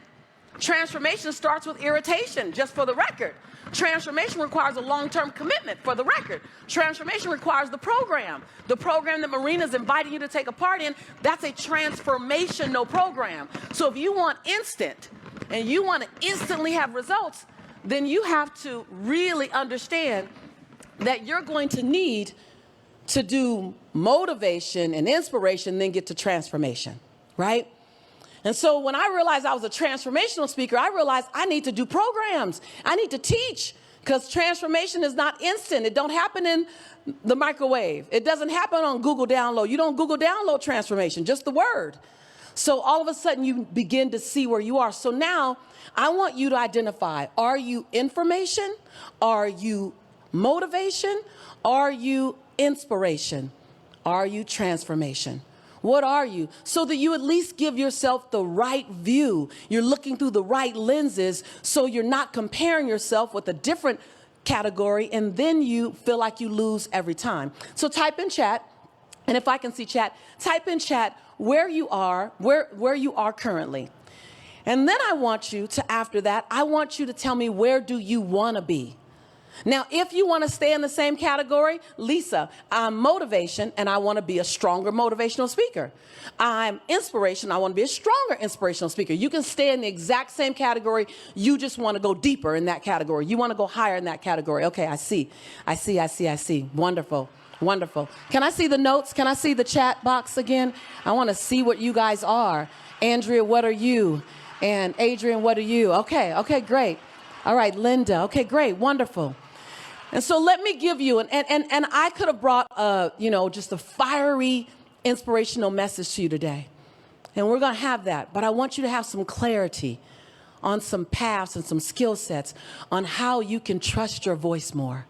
Transformation starts with irritation, just for the record. Transformation requires a long-term commitment, for the record. Transformation requires the program. The program that Marina's inviting you to take a part in, that's a transformational program. So if you want instant, and you want to instantly have results, then you have to really understand that you're going to need to do motivation and inspiration, then get to transformation, right? And so when I realized I was a transformational speaker, I realized I need to do programs. I need to teach, because transformation is not instant. It don't happen in the microwave. It doesn't happen on Google Download. You don't Google Download transformation, just the word. So all of a sudden you begin to see where you are. So now I want you to identify, are you information? Are you motivation? Are you inspiration? Are you transformation? What are you? So that you at least give yourself the right view. You're looking through the right lenses, so you're not comparing yourself with a different category, and then you feel like you lose every time. So type in chat, and if I can see chat, type in chat where you are, where you are currently. And then I want you to, after that, I want you to tell me, where do you want to be? Now, if you want to stay in the same category, Lisa, I'm motivation, and I want to be a stronger motivational speaker. I'm inspiration. I want to be a stronger inspirational speaker. You can stay in the exact same category. You just want to go deeper in that category. You want to go higher in that category. Okay, I see. Wonderful. Wonderful. Can I see the notes? Can I see the chat box again? I want to see what you guys are. Andrea, what are you? And Adrian, what are you? Okay, great. All right, Linda. Okay, great. Wonderful. And so let me give you, and I could have brought, just a fiery inspirational message to you today. And we're going to have that. But I want you to have some clarity on some paths and some skill sets on how you can trust your voice more.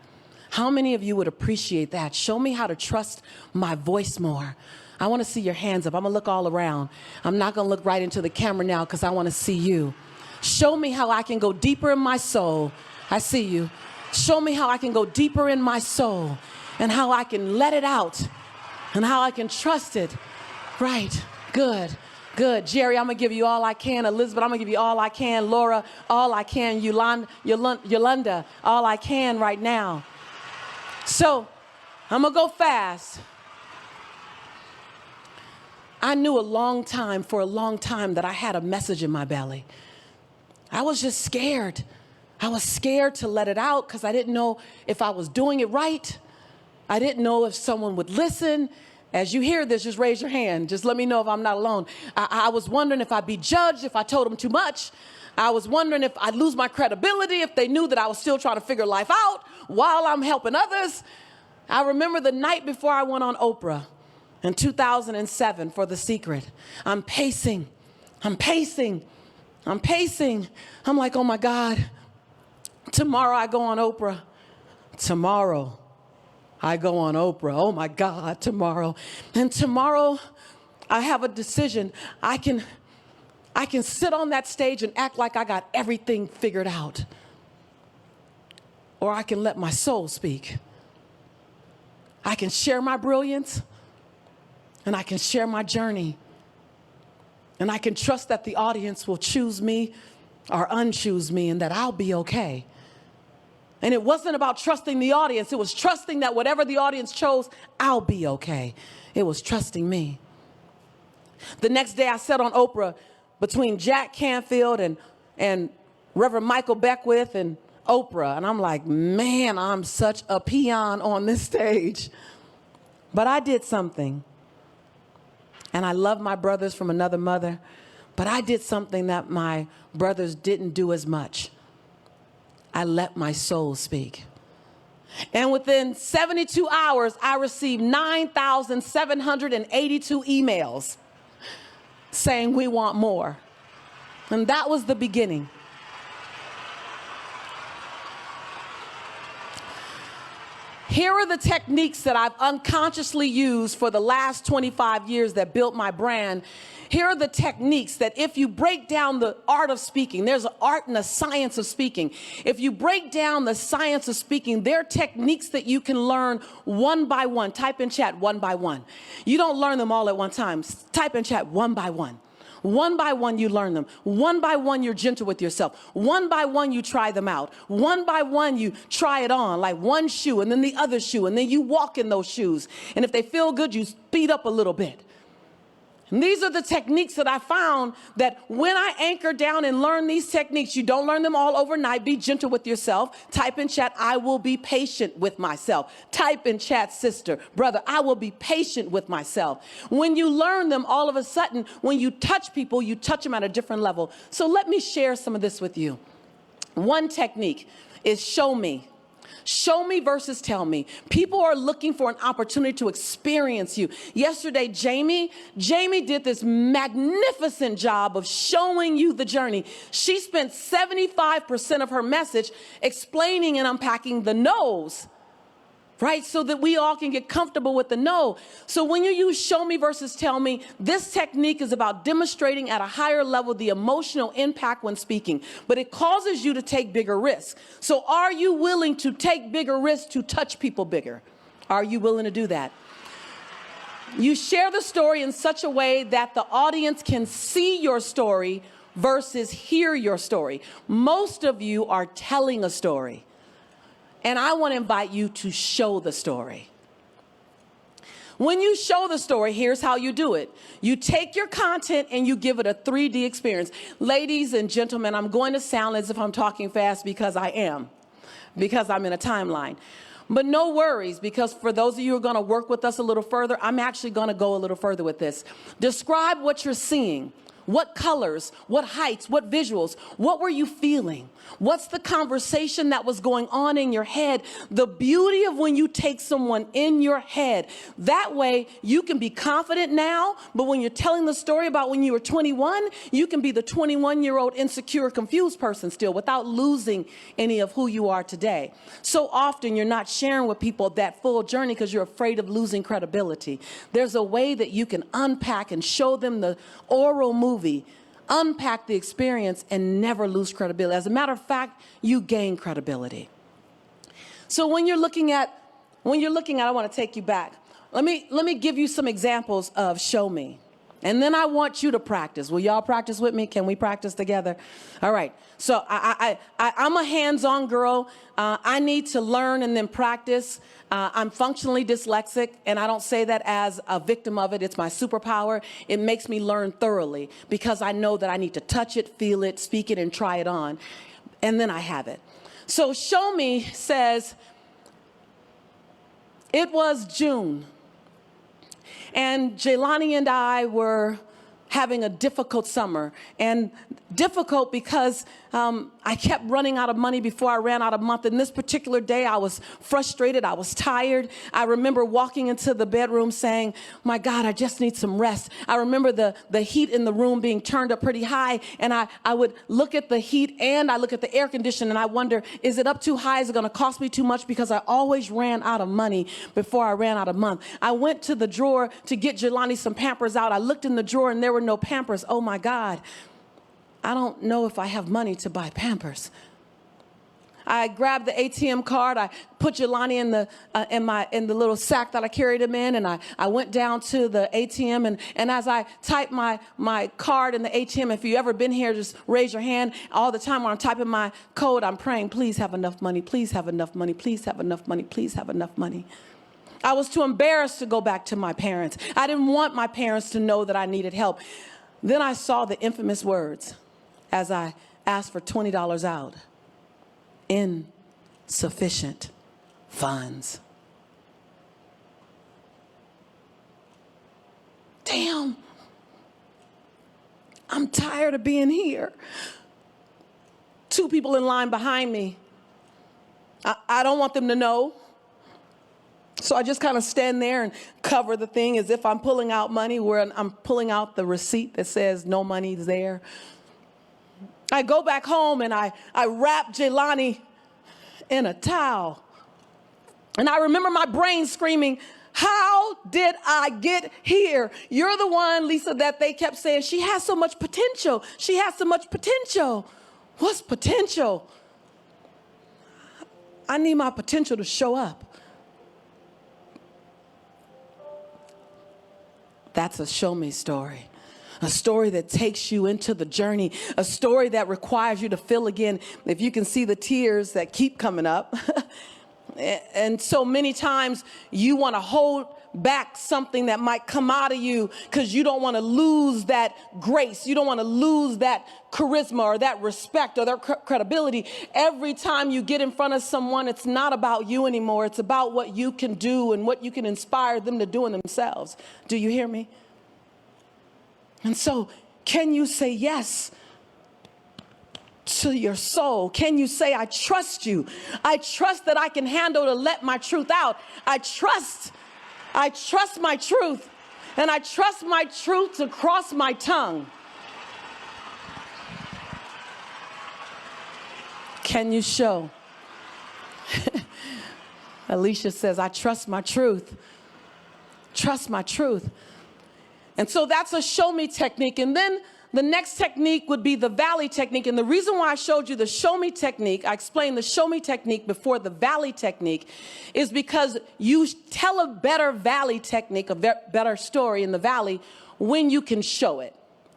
How many of you would appreciate that? Show me how to trust my voice more. I want to see your hands up. I'm going to look all around. I'm not going to look right into the camera now because I want to see you. Show me how I can go deeper in my soul. I see you. Show me how I can go deeper in my soul and how I can let it out and how I can trust it. Right. Good. Good. Jerry, I'm going to give you all I can. Elizabeth, I'm going to give you all I can. Laura, all I can. Yolanda, all I can right now. So I'm going to go fast. I knew for a long time that I had a message in my belly. I was just scared. I was scared to let it out because I didn't know if I was doing it right. I didn't know if someone would listen. As you hear this, just raise your hand. Just let me know if I'm not alone. I was wondering if I'd be judged if I told them too much. I was wondering if I'd lose my credibility if they knew that I was still trying to figure life out while I'm helping others. I remember the night before I went on Oprah in 2007 for The Secret. I'm pacing. I'm like, oh my God, tomorrow I go on Oprah. Tomorrow I go on Oprah. Oh my God, tomorrow. And tomorrow I have a decision. I can sit on that stage and act like I got everything figured out. Or I can let my soul speak. I can share my brilliance and I can share my journey. And I can trust that the audience will choose me or unchoose me and that I'll be okay. And it wasn't about trusting the audience. It was trusting that whatever the audience chose, I'll be okay. It was trusting me. The next day I sat on Oprah between Jack Canfield and Reverend Michael Beckwith and Oprah. And I'm like, man, I'm such a peon on this stage. But I did something. And I love my brothers from another mother. But I did something that my brothers didn't do as much. I let my soul speak. And within 72 hours, I received 9,782 emails saying we want more. And that was the beginning. Here are the techniques that I've unconsciously used for the last 25 years that built my brand. Here are the techniques that if you break down the art of speaking, there's an art and a science of speaking. If you break down the science of speaking, there are techniques that you can learn one by one. Type in chat, one by one. You don't learn them all at one time. Type in chat, one by one. One by one, you learn them. One by one, you're gentle with yourself. One by one, you try them out. One by one, you try it on, like one shoe and then the other shoe, and then you walk in those shoes. And if they feel good, you speed up a little bit. And these are the techniques that I found that when I anchor down and learn these techniques, you don't learn them all overnight. Be gentle with yourself. Type in chat, I will be patient with myself. Type in chat, sister, brother, I will be patient with myself. When you learn them, all of a sudden, when you touch people, you touch them at a different level. So let me share some of this with you. One technique is show me. Show me versus tell me. People are looking for an opportunity to experience you. Yesterday, Jamie did this magnificent job of showing you the journey. She spent 75% of her message explaining and unpacking the no's, right? So that we all can get comfortable with the no. So when you use show me versus tell me, this technique is about demonstrating at a higher level the emotional impact when speaking, but it causes you to take bigger risks. So are you willing to take bigger risks to touch people bigger? Are you willing to do that? You share the story in such a way that the audience can see your story versus hear your story. Most of you are telling a story. And I want to invite you to show the story. When you show the story, here's how you do it. You take your content and you give it a 3D experience. Ladies and gentlemen, I'm going to sound as if I'm talking fast because I am, because I'm in a timeline. But no worries, because for those of you who are going to work with us a little further, I'm actually going to go a little further with this. Describe what you're seeing. What colors, what heights, what visuals, what were you feeling? What's the conversation that was going on in your head? The beauty of when you take someone in your head, that way you can be confident now, but when you're telling the story about when you were 21, you can be the 21-year-old insecure, confused person still without losing any of who you are today. So often you're not sharing with people that full journey because you're afraid of losing credibility. There's a way that you can unpack and show them the oral movie, unpack the experience, and never lose credibility. As a matter of fact, you gain credibility. So when you're looking at, I want to take you back. Let me give you some examples of show me. And then I want you to practice. Will y'all practice with me? Can we practice together? All right. So I'm a hands-on girl. I need to learn and then practice. I'm functionally dyslexic, and I don't say that as a victim of it. It's my superpower. It makes me learn thoroughly because I know that I need to touch it, feel it, speak it, and try it on. And then I have it. So show me says, it was June. And Jelani and I were having a difficult summer, and difficult because I kept running out of money before I ran out of month. And this particular day, I was frustrated. I was tired. I remember walking into the bedroom saying, my God, I just need some rest. I remember the heat in the room being turned up pretty high, and I would look at the heat and I look at the air conditioning, and I wonder, is it up too high? Is it going to cost me too much? Because I always ran out of money before I ran out of month. I went to the drawer to get Jelani some Pampers out. I looked in the drawer and there were no Pampers. Oh my God. I don't know if I have money to buy Pampers. I grabbed the ATM card. I put Jelani in the little sack that I carried him in, and I went down to the ATM. And as I typed my card in the ATM, if you've ever been here, just raise your hand. All the time when I'm typing my code, I'm praying, please have enough money. Please have enough money. Please have enough money. Please have enough money. I was too embarrassed to go back to my parents. I didn't want my parents to know that I needed help. Then I saw the infamous words as I asked for $20 out. Insufficient funds. Damn. I'm tired of being here. Two people in line behind me. I don't want them to know. So I just kind of stand there and cover the thing as if I'm pulling out money, where I'm pulling out the receipt that says no money's there. I go back home and I wrap Jelani in a towel. And I remember my brain screaming, how did I get here? You're the one, Lisa, that they kept saying, she has so much potential. She has so much potential. What's potential? I need my potential to show up. That's a show me story. A story that takes you into the journey. A story that requires you to feel again. If you can see the tears that keep coming up. And so many times you want to hold back something that might come out of you because you don't want to lose that grace. You don't want to lose that charisma or that respect or that credibility. Every time you get in front of someone, it's not about you anymore. It's about what you can do and what you can inspire them to do in themselves. Do you hear me? And so, can you say yes to your soul? Can you say, I trust you? I trust that I can handle to let my truth out. I trust my truth, and I trust my truth to cross my tongue. Can you show? Alicia says, I trust my truth. Trust my truth. And so that's a show me technique. And then the next technique would be the valley technique. And the reason why I showed you the show me technique, I explained the show me technique before the valley technique, is because you tell a better valley technique, a better story in the valley when you can show it,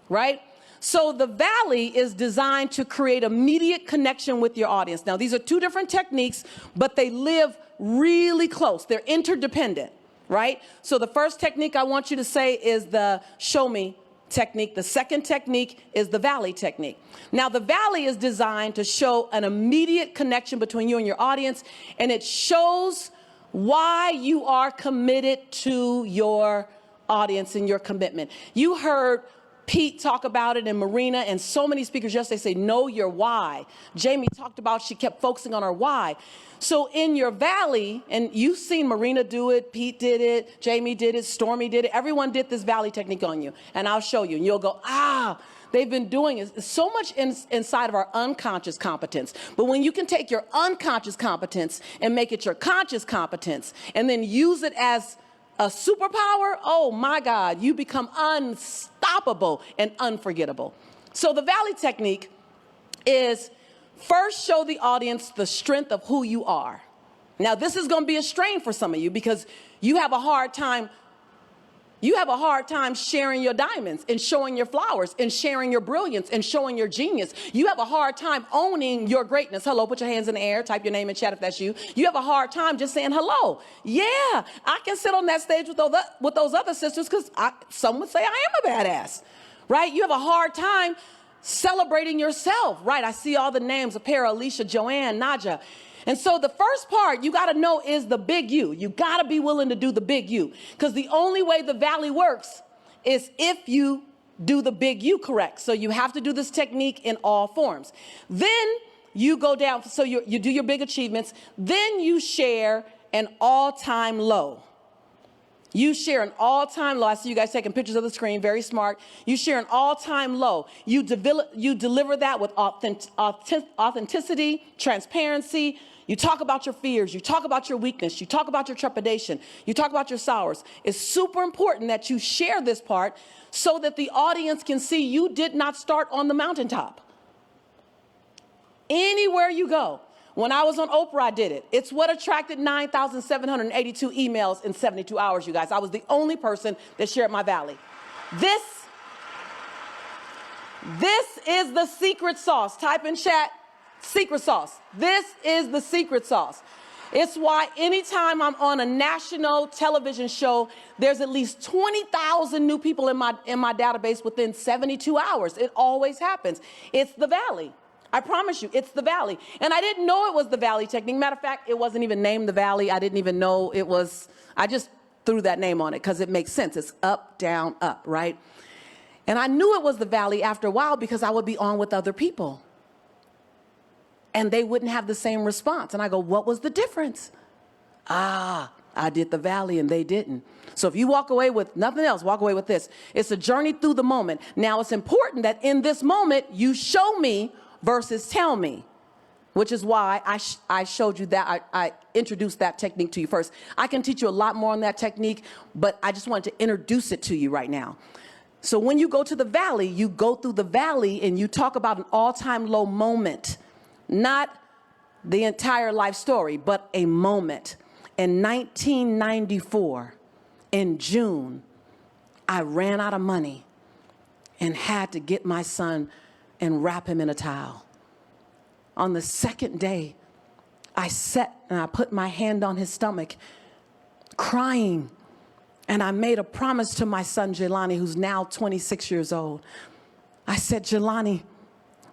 right? So the valley is designed to create immediate connection with your audience. Now, these are two different techniques, but they live really close. They're interdependent, right? So the first technique I want you to say is the show me technique. The second technique is the valley technique. Now, the valley is designed to show an immediate connection between you and your audience, and it shows why you are committed to your audience and your commitment. You heard Pete talked about it, and Marina, and so many speakers yesterday say, know your why. Jamie talked about, she kept focusing on her why. So in your valley, and you've seen Marina do it, Pete did it, Jamie did it, Stormy did it, everyone did this valley technique on you, and I'll show you, and you'll go, they've been doing it. It's so much inside of our unconscious competence. But when you can take your unconscious competence and make it your conscious competence, and then use it as a superpower, oh my God, you become unstoppable and unforgettable. So the valley technique is first show the audience the strength of who you are. Now this is going to be a strain for some of you because you have a hard time sharing your diamonds and showing your flowers and sharing your brilliance and showing your genius. You have a hard time owning your greatness. Hello, put your hands in the air, type your name in chat if that's you. You have a hard time just saying hello. Yeah, I can sit on that stage with those other sisters because some would say I am a badass, right? You have a hard time celebrating yourself, right? I see all the names, Apara, Alicia, Joanne, Naja. And so the first part you got to know is the big you. You got to be willing to do the big you, because the only way the valley works is if you do the big you correct. So you have to do this technique in all forms. Then you go down, so you do your big achievements. Then you share an all-time low. You share an all-time low. I see you guys taking pictures of the screen, very smart. You share an all-time low. You deliver that with authenticity, transparency. You talk about your fears. You talk about your weakness. You talk about your trepidation. You talk about your sorrows. It's super important that you share this part so that the audience can see you did not start on the mountaintop. Anywhere you go. When I was on Oprah, I did it. It's what attracted 9,782 emails in 72 hours, you guys. I was the only person that shared my valley. This is the secret sauce. Type in chat, secret sauce. This is the secret sauce. It's why anytime I'm on a national television show, there's at least 20,000 new people in my database within 72 hours. It always happens. It's the valley. I promise you, it's the valley. And I didn't know it was the valley technique. Matter of fact, it wasn't even named the valley. I didn't even know it was, I just threw that name on it because it makes sense. It's up, down, up, right? And I knew it was the valley after a while because I would be on with other people. And they wouldn't have the same response. And I go, what was the difference? I did the valley and they didn't. So if you walk away with nothing else, walk away with this. It's a journey through the moment. Now it's important that in this moment, you show me versus tell me, which is why I showed you that, I introduced that technique to you first. I can teach you a lot more on that technique, but I just wanted to introduce it to you right now. So when you go to the valley, you go through the valley and you talk about an all-time low moment, not the entire life story, but a moment. In 1994, in June, I ran out of money and had to get my son and wrap him in a towel. On the second day, I sat and I put my hand on his stomach, crying, and I made a promise to my son, Jelani, who's now 26 years old. I said, Jelani,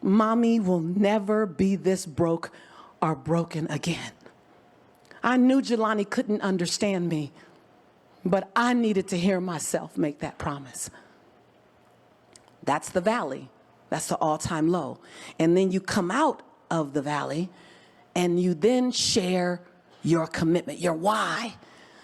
mommy will never be this broke or broken again. I knew Jelani couldn't understand me, but I needed to hear myself make that promise. That's the valley. That's the all-time low. And then you come out of the valley and you then share your commitment, your why.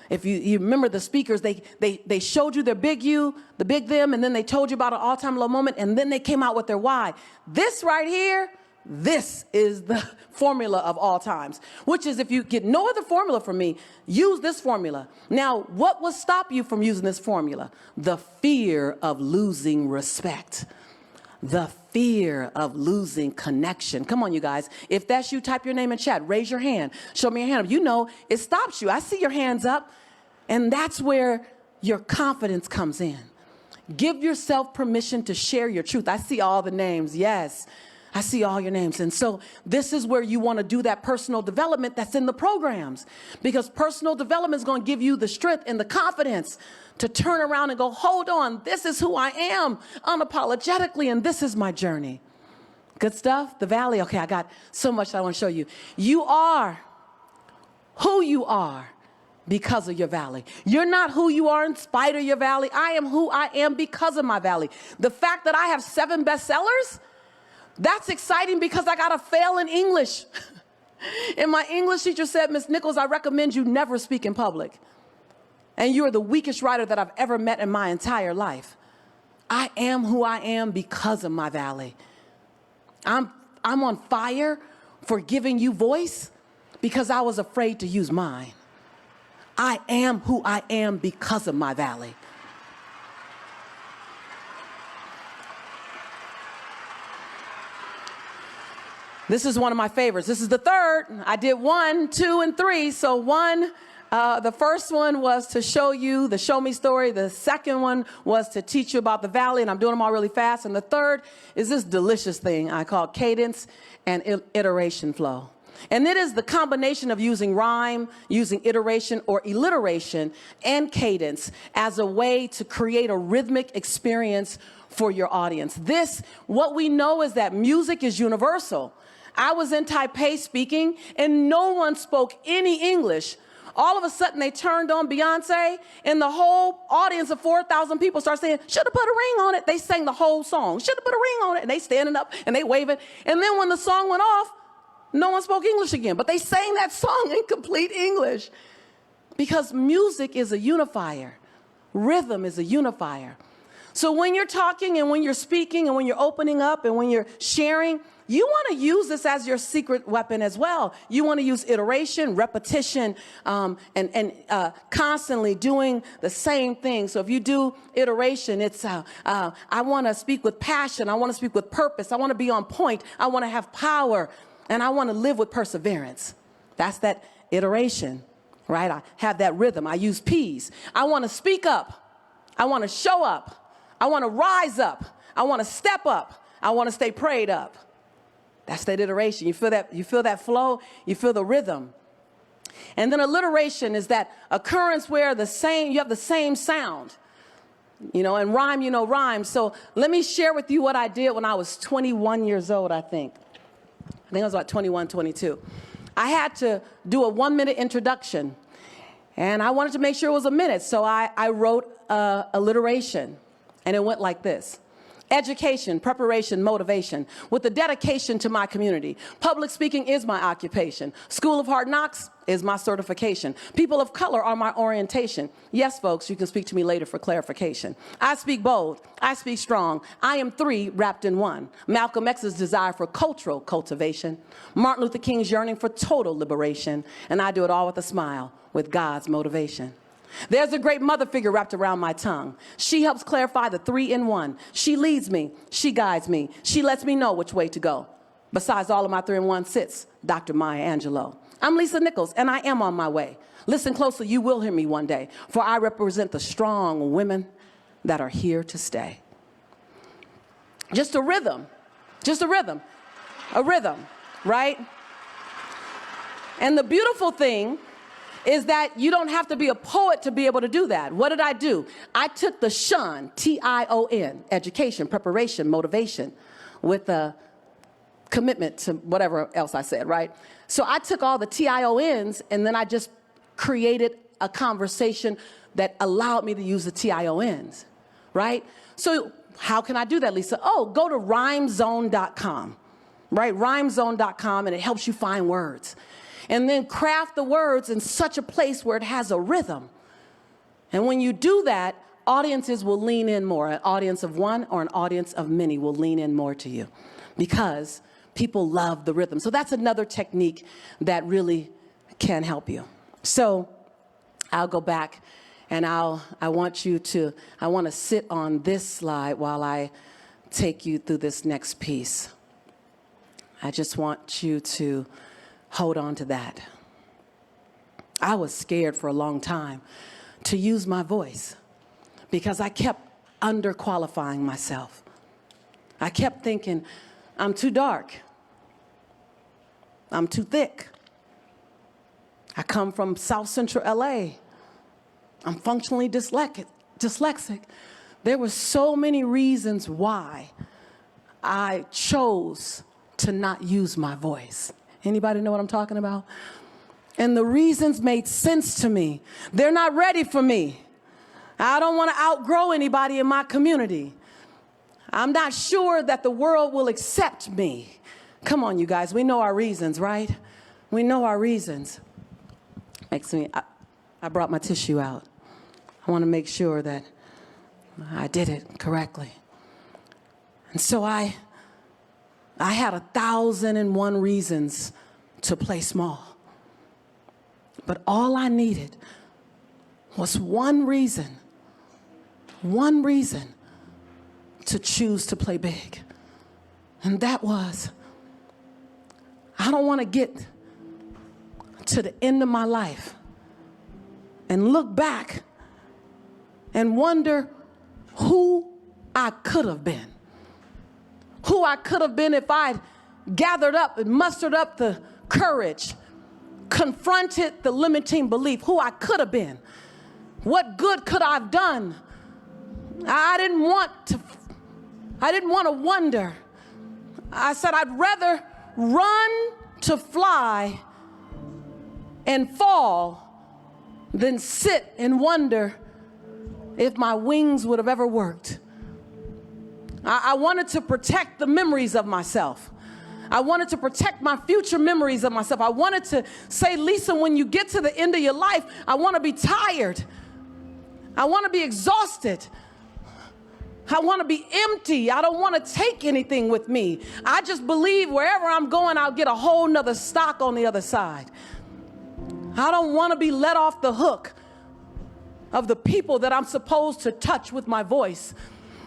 If you remember the speakers, they showed you their big you, the big them, and then they told you about an all-time low moment, and then they came out with their why. This right here, this is the formula of all times, which is if you get no other formula from me, use this formula. Now, what will stop you from using this formula? The fear of losing respect. The fear of losing connection. Come on, you guys. If that's you, type your name in chat. Raise your hand. Show me your hand up. You know, it stops you. I see your hands up. And that's where your confidence comes in. Give yourself permission to share your truth. I see all the names. Yes, I see all your names. And so this is where you want to do that personal development that's in the programs. Because personal development is going to give you the strength and the confidence to turn around and go, hold on, this is who I am unapologetically, and this is my journey. Good stuff? The valley. Okay, I got so much I want to show you. You are who you are because of your valley. You're not who you are in spite of your valley. I am who I am because of my valley. The fact that I have 7 bestsellers, that's exciting because I got to fail in English. And my English teacher said, Miss Nichols, I recommend you never speak in public. And you are the weakest writer that I've ever met in my entire life. I am who I am because of my valley. I'm on fire for giving you voice because I was afraid to use mine. I am who I am because of my valley. This is one of my favorites. This is the third. I did 1, 2, and 3. So the first one was to show you the show me story. The second one was to teach you about the valley, and I'm doing them all really fast. And the third is this delicious thing I call cadence and iteration flow. And it is the combination of using rhyme, using iteration or alliteration and cadence as a way to create a rhythmic experience for your audience. What we know is that music is universal. I was in Taipei speaking, and no one spoke any English. All of a sudden, they turned on Beyonce, and the whole audience of 4,000 people started saying, should have put a ring on it. They sang the whole song, should have put a ring on it. And they standing up, and they waving. And then when the song went off, no one spoke English again. But they sang that song in complete English. Because music is a unifier. Rhythm is a unifier. So when you're talking, and when you're speaking, and when you're opening up, and when you're sharing, you want to use this as your secret weapon as well. You want to use iteration, repetition, and constantly doing the same thing. So if you do iteration, it's I want to speak with passion. I want to speak with purpose. I want to be on point. I want to have power. And I want to live with perseverance. That's that iteration, right? I have that rhythm. I use P's. I want to speak up. I want to show up. I want to rise up. I want to step up. I want to stay prayed up. That's that iteration. You feel that flow, you feel the rhythm. And then alliteration is that occurrence where you have the same sound. And rhyme, rhyme. So let me share with you what I did when I was 21 years old, I think I was about 21, 22. I had to do a 1-minute introduction, and I wanted to make sure it was a minute. So I wrote alliteration, and it went like this. Education, preparation, motivation, with a dedication to my community. Public speaking is my occupation. School of Hard Knocks is my certification. People of color are my orientation. Yes, folks, you can speak to me later for clarification. I speak bold. I speak strong. I am 3 wrapped in 1. Malcolm X's desire for cultural cultivation. Martin Luther King's yearning for total liberation. And I do it all with a smile, with God's motivation. There's a great mother figure wrapped around my tongue. She helps clarify the 3 in 1. She leads me. She guides me. She lets me know which way to go. Besides all of my 3 in 1 sits Dr. Maya Angelou. I'm Lisa Nichols, and I am on my way. Listen closely, you will hear me one day, for I represent the strong women that are here to stay. Just a rhythm, right? And the beautiful thing is that you don't have to be a poet to be able to do that. What did I do? I took the SHUN, T-I-O-N, education, preparation, motivation, with a commitment to whatever else I said, right? So I took all the T-I-O-Ns, and then I just created a conversation that allowed me to use the T-I-O-Ns, right? So how can I do that, Lisa? Oh, go to rhymezone.com, right? Rhymezone.com, and it helps you find words. And then craft the words in such a place where it has a rhythm. And when you do that, audiences will lean in more. An audience of 1 or an audience of many will lean in more to you because people love the rhythm. So that's another technique that really can help you. So I'll go back, and I want to sit on this slide while I take you through this next piece. I just want you to hold on to that. I was scared for a long time to use my voice because I kept underqualifying myself. I kept thinking, I'm too dark. I'm too thick. I come from South Central LA. I'm functionally dyslexic. There were so many reasons why I chose to not use my voice. Anybody know what I'm talking about? And the reasons made sense to me. They're not ready for me. I don't want to outgrow anybody in my community. I'm not sure that the world will accept me. Come on, you guys. We know our reasons, right? We know our reasons. I brought my tissue out. I want to make sure that I did it correctly. And so I had 1,001 reasons to play small. But all I needed was one reason to choose to play big. And that was, I don't want to get to the end of my life and look back and wonder who I could have been. Who I could have been if I'd gathered up and mustered up the courage, confronted the limiting belief, who I could have been. What good could I have done? I didn't want to wonder. I said I'd rather run to fly and fall than sit and wonder if my wings would have ever worked. I wanted to protect the memories of myself. I wanted to protect my future memories of myself. I wanted to say, Lisa, when you get to the end of your life, I want to be tired. I want to be exhausted. I want to be empty. I don't want to take anything with me. I just believe wherever I'm going, I'll get a whole nother stock on the other side. I don't want to be let off the hook of the people that I'm supposed to touch with my voice.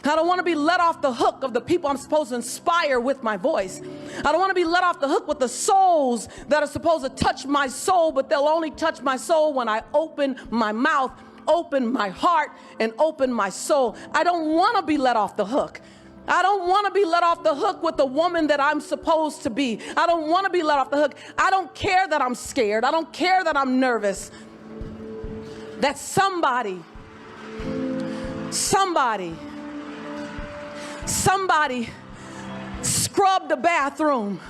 I don't want to be let off the hook of the people I'm supposed to inspire with my voice. I don't want to be let off the hook with the souls that are supposed to touch my soul, but they'll only touch my soul when I open my mouth, open my heart, and open my soul. I don't want to be let off the hook. I don't want to be let off the hook with the woman that I'm supposed to be. I don't want to be let off the hook. I don't care that I'm scared. I don't care that I'm nervous. That somebody scrubbed the bathroom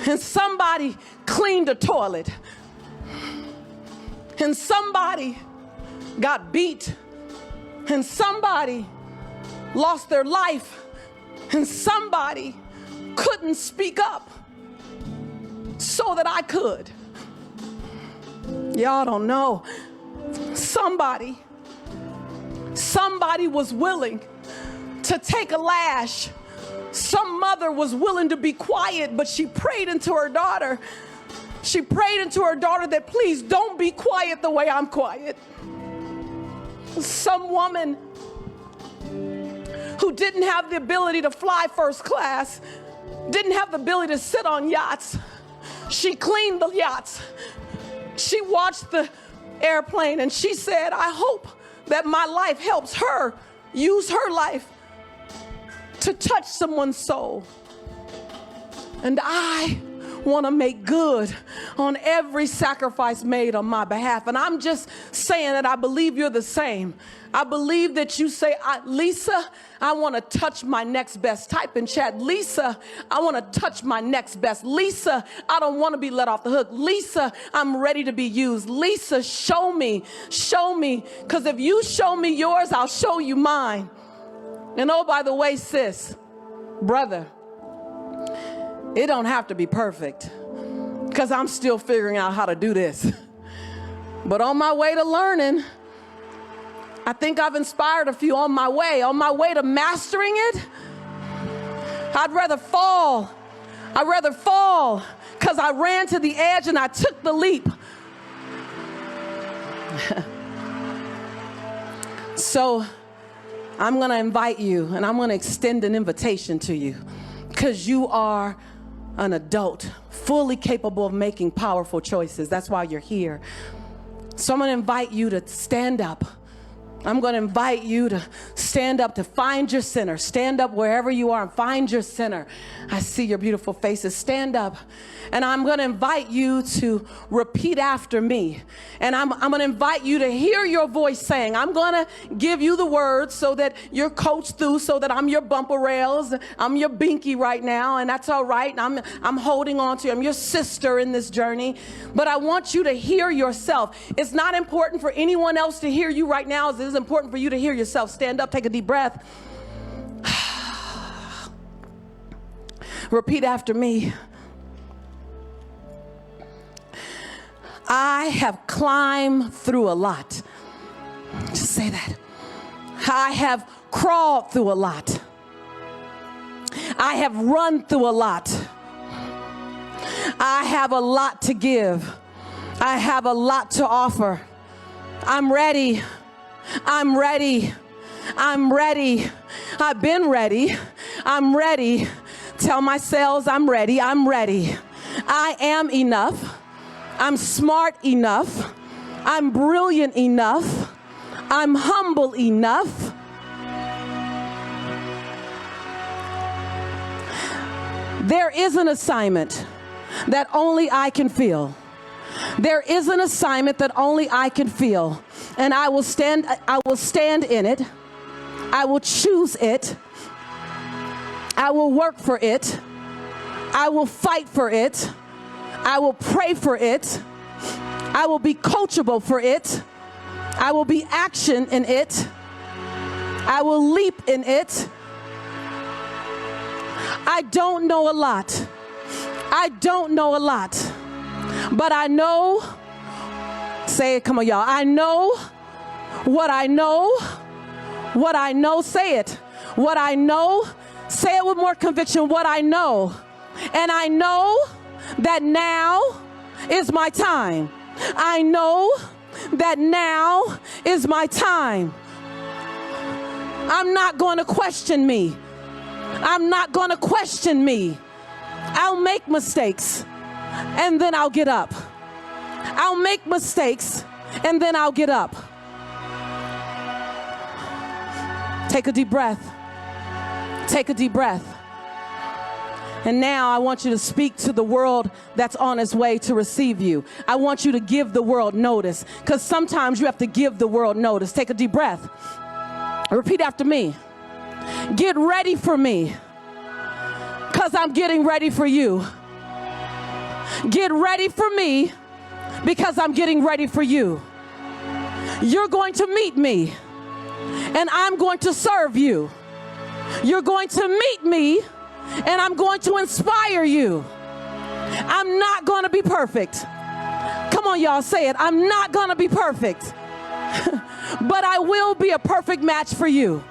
and somebody cleaned the toilet and somebody got beat and somebody lost their life and somebody couldn't speak up so that I could. Y'all don't know. Somebody was willing to take a lash. Some mother was willing to be quiet, but she prayed into her daughter. She prayed into her daughter that please don't be quiet the way I'm quiet. Some woman who didn't have the ability to fly first class, didn't have the ability to sit on yachts. She cleaned the yachts. She watched the airplane and she said, I hope that my life helps her use her life to touch someone's soul. And I want to make good on every sacrifice made on my behalf. And I'm just saying that I believe you're the same. I believe that you say, Lisa, I want to touch my next best. Type in chat, Lisa, I want to touch my next best. Lisa, I don't want to be let off the hook. Lisa, I'm ready to be used. Lisa, show me, because if you show me yours, I'll show you mine. And oh, by the way, sis, brother, it don't have to be perfect, because I'm still figuring out how to do this. But on my way to learning, I think I've inspired a few on my way to mastering it. I'd rather fall because I ran to the edge and I took the leap. So I'm going to invite you, and I'm going to extend an invitation to you, because you are an adult, fully capable of making powerful choices. That's why you're here. So I'm going to invite you to stand up I'm going to invite you to stand up, to find your center. Stand up wherever you are and find your center. I see your beautiful faces. Stand up. And I'm going to invite you to repeat after me. And I'm going to invite you to hear your voice saying, I'm going to give you the words so that you're coached through, so that I'm your bumper rails. I'm your binky right now, and that's all right. I'm holding on to you. I'm your sister in this journey. But I want you to hear yourself. It's not important for anyone else to hear you right now as it is important for you to hear yourself. Stand up, take a deep breath. Repeat after me. I have climbed through a lot. Just say that. I have crawled through a lot. I have run through a lot. I have a lot to give. I have a lot to offer. I'm ready. I'm ready. I'm ready. I've been ready. I'm ready. Tell my cells I'm ready. I'm ready. I am enough. I'm smart enough. I'm brilliant enough. I'm humble enough. There is an assignment that only I can feel. There is an assignment that only I can feel. And I will stand in it. I will choose it. I will work for it. I will fight for it. I will pray for it. I will be coachable for it. I will be action in it. I will leap in it. I don't know a lot. I don't know a lot. But I know, say it, come on y'all. I know what I know. What I know, say it. What I know, say it with more conviction. What I know. And I know that now is my time. I know that now is my time. I'm not going to question me. I'm not going to question me. I'll make mistakes and then I'll get up. I'll make mistakes and then I'll get up. Take a deep breath. Take a deep breath. And now I want you to speak to the world that's on its way to receive you. I want you to give the world notice, because sometimes you have to give the world notice. Take a deep breath. Repeat after me. Get ready for me, because I'm getting ready for you. Get ready for me, because I'm getting ready for you. You're going to meet me, and I'm going to serve you. You're going to meet me, and I'm going to inspire you. I'm not going to be perfect. Come on, y'all, say it. I'm not going to be perfect. But I will be a perfect match for you.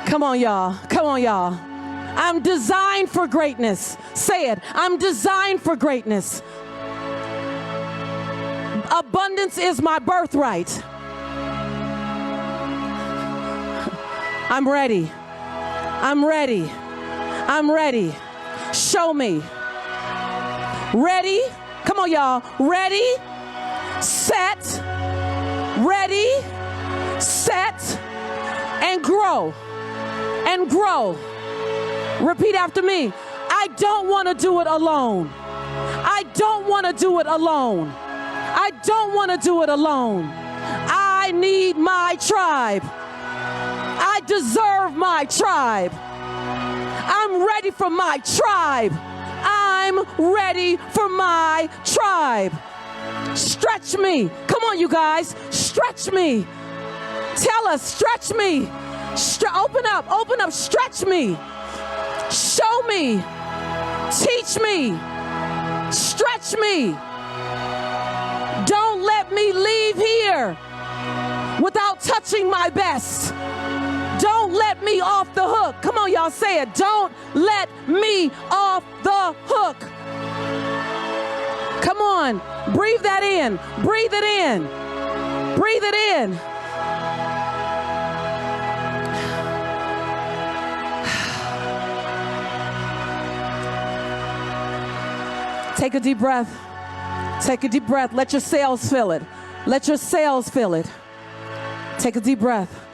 Come on, y'all. Come on, y'all. I'm designed for greatness. Say it. I'm designed for greatness. Abundance is my birthright. I'm ready. I'm ready. I'm ready. Show me. Ready? Come on, y'all. Ready, set, ready, set, and grow. And grow. Repeat after me. I don't want to do it alone. I don't want to do it alone. I don't want to do it alone. I need my tribe. I deserve my tribe. I'm ready for my tribe. I'm ready for my tribe. Stretch me. Come on, you guys. Stretch me. Tell us, stretch me. Open up, stretch me. Show me. Teach me. Stretch me. Don't let me leave here without touching my best. Don't let me off the hook. Come on, y'all, say it. Don't let me off the hook. Come on. Breathe that in. Breathe it in. Breathe it in. Take a deep breath. Take a deep breath. Let your sails fill it. Let your sails fill it. Take a deep breath.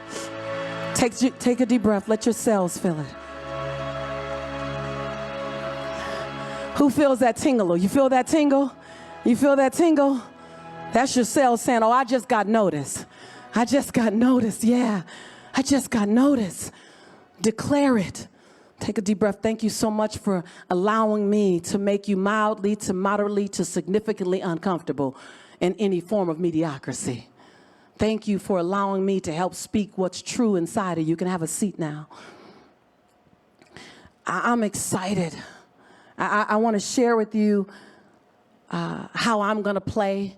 Take a deep breath. Let your cells feel it. Who feels that tingle? You feel that tingle? You feel that tingle? That's your cells saying, oh, I just got noticed. I just got noticed. Yeah, I just got noticed. Declare it. Take a deep breath. Thank you so much for allowing me to make you mildly to moderately to significantly uncomfortable in any form of mediocrity. Thank you for allowing me to help speak what's true inside of you. You can have a seat now. I'm excited. I want to share with you how I'm going to play.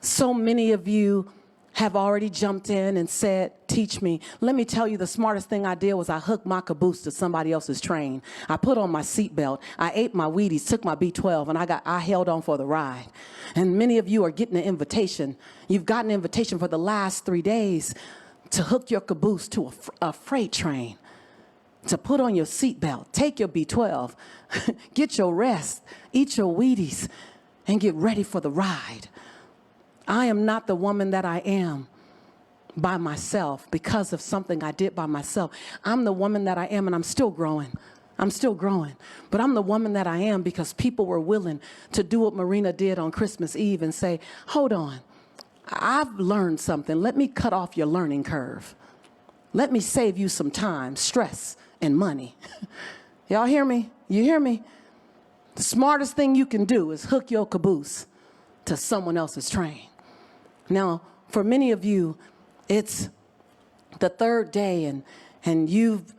So many of you have already jumped in and said, teach me. Let me tell you, the smartest thing I did was I hooked my caboose to somebody else's train. I put on my seatbelt. I ate my Wheaties, took my B12, and I held on for the ride. And many of you are getting an invitation. You've gotten an invitation for the last 3 days to hook your caboose to a freight train, to put on your seatbelt, take your B12, get your rest, eat your Wheaties, and get ready for the ride. I am not the woman that I am by myself because of something I did by myself. I'm the woman that I am, and I'm still growing. I'm still growing. But I'm the woman that I am because people were willing to do what Marina did on Christmas Eve and say, hold on, I've learned something. Let me cut off your learning curve. Let me save you some time, stress, and money. Y'all hear me? You hear me? The smartest thing you can do is hook your caboose to someone else's train. Now, for many of you, it's the third day and you've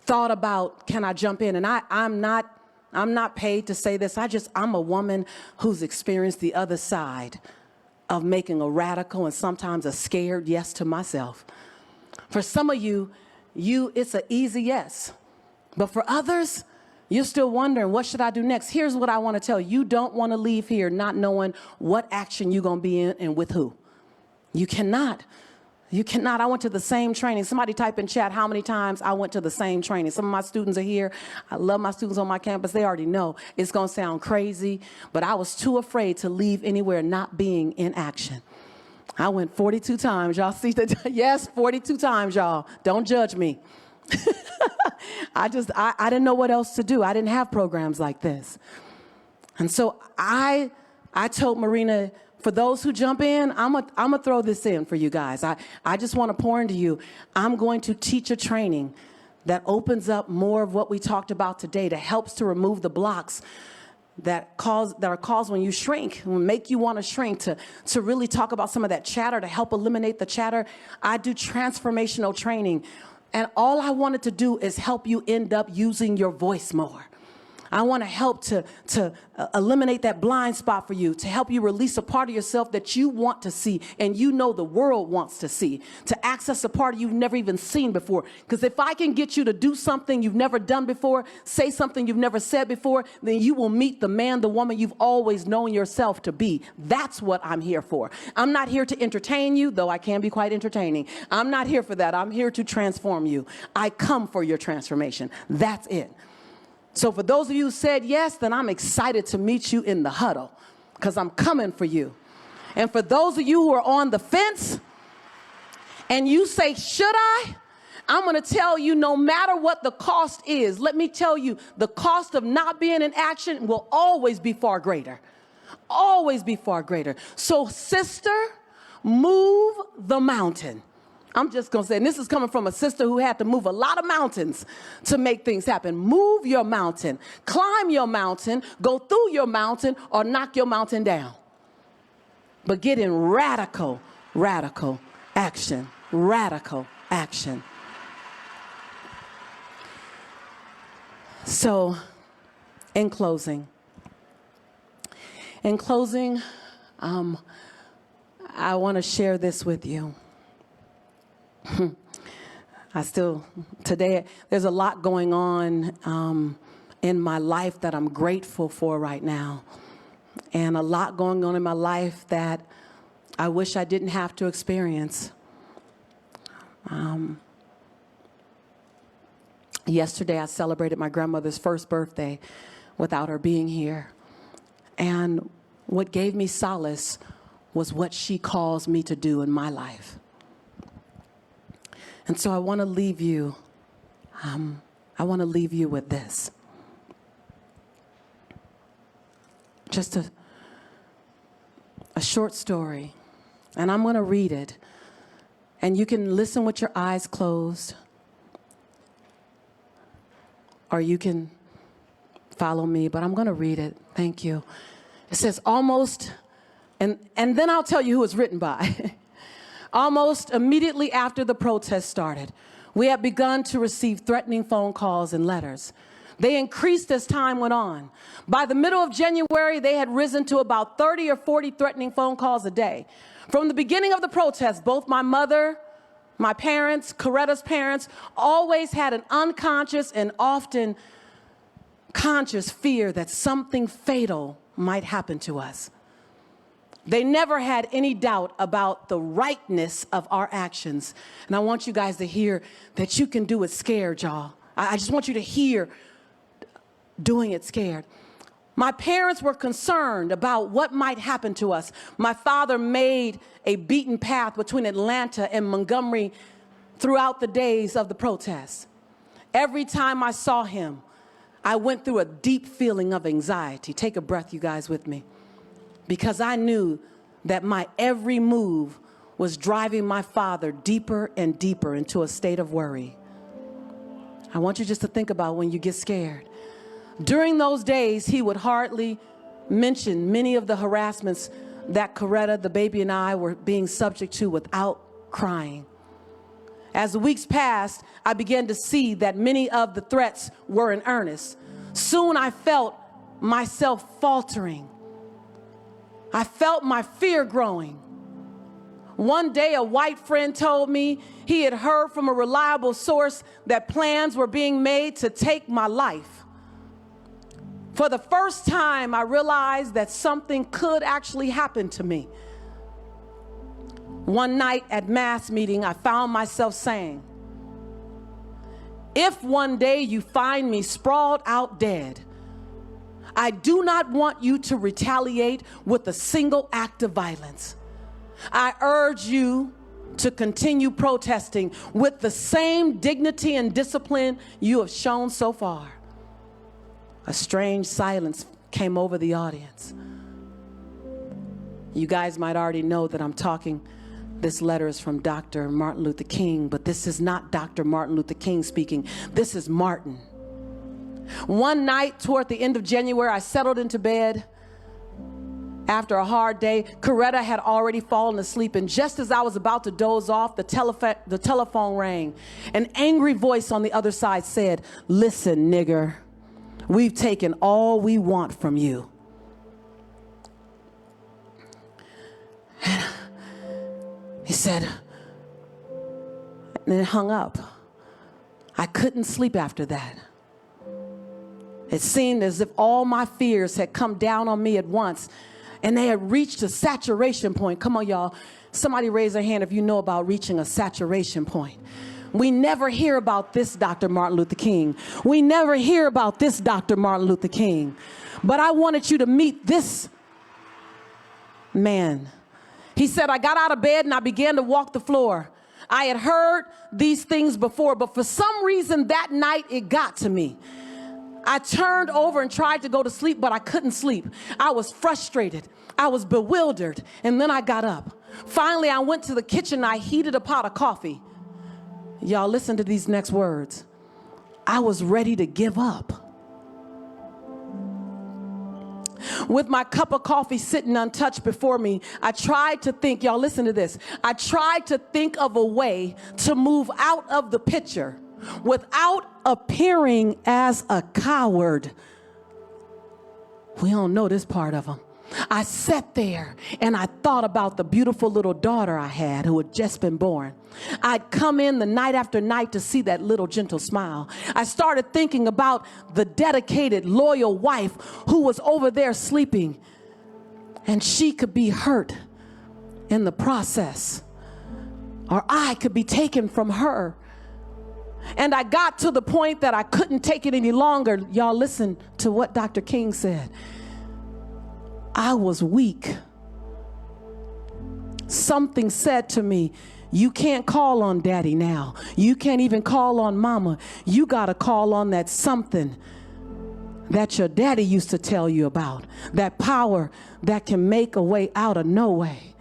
thought about, can I jump in? And I'm not paid to say this. I'm a woman who's experienced the other side of making a radical and sometimes a scared yes to myself. For some of you, it's an easy yes. But for others, you're still wondering, what should I do next? Here's what I want to tell you. You don't want to leave here not knowing what action you're going to be in and with who. You cannot. You cannot. I went to the same training. Somebody type in chat how many times I went to the same training. Some of my students are here. I love my students on my campus. They already know it's going to sound crazy, but I was too afraid to leave anywhere not being in action. I went 42 times. Y'all see that? Yes, 42 times, y'all. Don't judge me. I didn't know what else to do. I didn't have programs like this. And so I told Marina, for those who jump in, I'm gonna throw this in for you guys. I just want to pour into you. I'm going to teach a training that opens up more of what we talked about today, that helps to remove the blocks that are caused when you shrink, when make you want to shrink, to really talk about some of that chatter, to help eliminate the chatter. I do transformational training. And all I wanted to do is help you end up using your voice more. I want to help to eliminate that blind spot for you, to help you release a part of yourself that you want to see and you know the world wants to see, to access a part you've never even seen before. Because if I can get you to do something you've never done before, say something you've never said before, then you will meet the man, the woman you've always known yourself to be. That's what I'm here for. I'm not here to entertain you, though I can be quite entertaining. I'm not here for that. I'm here to transform you. I come for your transformation. That's it. So for those of you who said yes, then I'm excited to meet you in the huddle because I'm coming for you. And for those of you who are on the fence and you say, should I? I'm going to tell you, no matter what the cost is, let me tell you, the cost of not being in action will always be far greater. Always be far greater. So sister, move the mountain. I'm just going to say, and this is coming from a sister who had to move a lot of mountains to make things happen. Move your mountain, climb your mountain, go through your mountain, or knock your mountain down. But get in radical action. Radical action. So, in closing, I want to share this with you. Today, there's a lot going on in my life that I'm grateful for right now. And a lot going on in my life that I wish I didn't have to experience. Yesterday, I celebrated my grandmother's first birthday without her being here. And what gave me solace was what she calls me to do in my life. And so I want to leave you, with this. Just a short story. And I'm going to read it. And you can listen with your eyes closed. Or you can follow me, but I'm going to read it. Thank you. It says almost, and then I'll tell you who it's written by. Almost immediately after the protest started, we had begun to receive threatening phone calls and letters. They increased as time went on. By the middle of January, they had risen to about 30 or 40 threatening phone calls a day. From the beginning of the protest, both my mother, my parents, Coretta's parents, always had an unconscious and often conscious fear that something fatal might happen to us. They never had any doubt about the rightness of our actions. And I want you guys to hear that you can do it scared, y'all. I just want you to hear doing it scared. My parents were concerned about what might happen to us. My father made a beaten path between Atlanta and Montgomery throughout the days of the protests. Every time I saw him, I went through a deep feeling of anxiety. Take a breath, you guys, with me. Because I knew that my every move was driving my father deeper and deeper into a state of worry. I want you just to think about when you get scared. During those days, he would hardly mention many of the harassments that Coretta, the baby, and I were being subject to without crying. As the weeks passed, I began to see that many of the threats were in earnest. Soon I felt myself faltering. I felt my fear growing. One day, a white friend told me he had heard from a reliable source that plans were being made to take my life. For the first time, I realized that something could actually happen to me. One night at mass meeting, I found myself saying, if one day you find me sprawled out dead, I do not want you to retaliate with a single act of violence. I urge you to continue protesting with the same dignity and discipline you have shown so far. A strange silence came over the audience. You guys might already know that I'm talking. This letter is from Dr. Martin Luther King, but this is not Dr. Martin Luther King speaking. This is Martin. One night toward the end of January, I settled into bed. After a hard day, Coretta had already fallen asleep, and just as I was about to doze off, the telephone rang. An angry voice on the other side said, listen, nigger, we've taken all we want from you. He said, and then hung up. I couldn't sleep after that. It seemed as if all my fears had come down on me at once, and they had reached a saturation point. Come on, y'all. Somebody raise their hand if you know about reaching a saturation point. We never hear about this Dr. Martin Luther King. We never hear about this Dr. Martin Luther King. But I wanted you to meet this man. He said, I got out of bed and I began to walk the floor. I had heard these things before, but for some reason that night it got to me. I turned over and tried to go to sleep, but I couldn't sleep. I was frustrated. I was bewildered. And then I got up. Finally, I went to the kitchen. I heated a pot of coffee. Y'all listen to these next words. I was ready to give up. With my cup of coffee sitting untouched before me, I tried to think, y'all listen to this. I tried to think of a way to move out of the picture without appearing as a coward. We don't know this part of them. I sat there and I thought about the beautiful little daughter I had who had just been born. I'd come in the night after night to see that little gentle smile. I started thinking about the dedicated, loyal wife who was over there sleeping, and she could be hurt in the process, or I could be taken from her. And I got to the point that I couldn't take it any longer. Y'all listen to what Dr. King said. I was weak. Something said to me, You can't call on daddy now. You can't even call on mama. You got to call on that something that your daddy used to tell you about, that power that can make a way out of no way.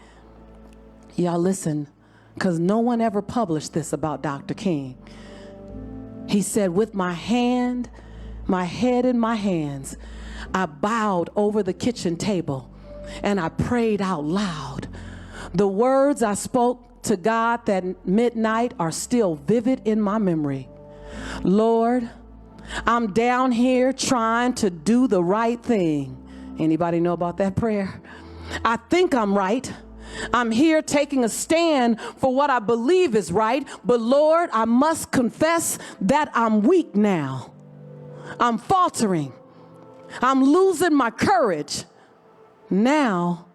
Y'all listen, because no one ever published this about Dr. King. He said, with my head in my hands, I bowed over the kitchen table and I prayed out loud. The words I spoke to God that midnight are still vivid in my memory. Lord, I'm down here trying to do the right thing. Anybody know about that prayer? I think I'm right. I'm here taking a stand for what I believe is right, but Lord, I must confess that I'm weak now. I'm faltering. I'm losing my courage. Now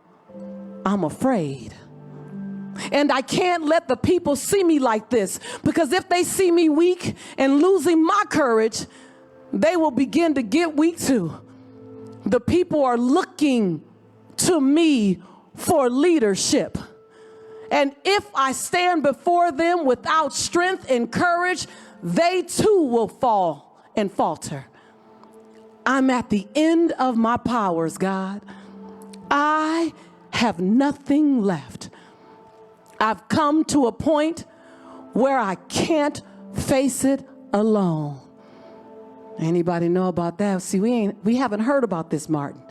I'm afraid. And I can't let the people see me like this, because if they see me weak and losing my courage, they will begin to get weak too. The people are looking to me for leadership. And if I stand before them without strength and courage, they too will fall and falter. I'm at the end of my powers, God. I have nothing left. I've come to a point where I can't face it alone. Anybody know about that? See, we haven't heard about this, Martin.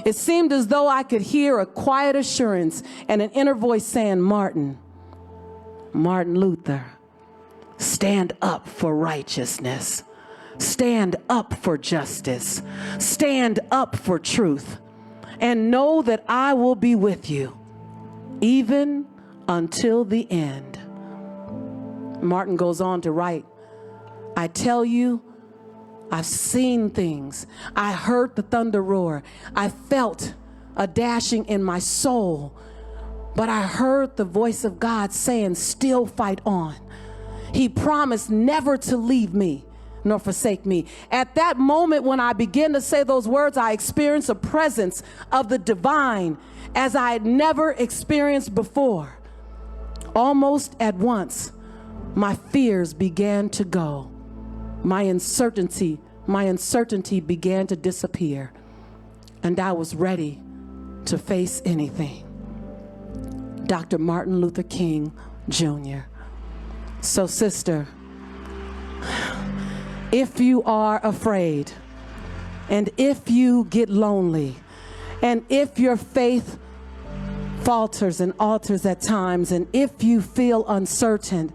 It seemed as though I could hear a quiet assurance and an inner voice saying, Martin Luther, stand up for righteousness. Stand up for justice. Stand up for truth. And know that I will be with you, even until the end. Martin goes on to write, I tell you, I've seen things. I heard the thunder roar. I felt a dashing in my soul. But I heard the voice of God saying, still fight on. He promised never to leave me nor forsake me. At that moment when I began to say those words, I experienced a presence of the divine as I had never experienced before. Almost at once, my fears began to go. My uncertainty began to disappear, and I was ready to face anything. Dr. Martin Luther King, Jr. So, sister, if you are afraid, and if you get lonely, and if your faith falters and alters at times, and if you feel uncertain,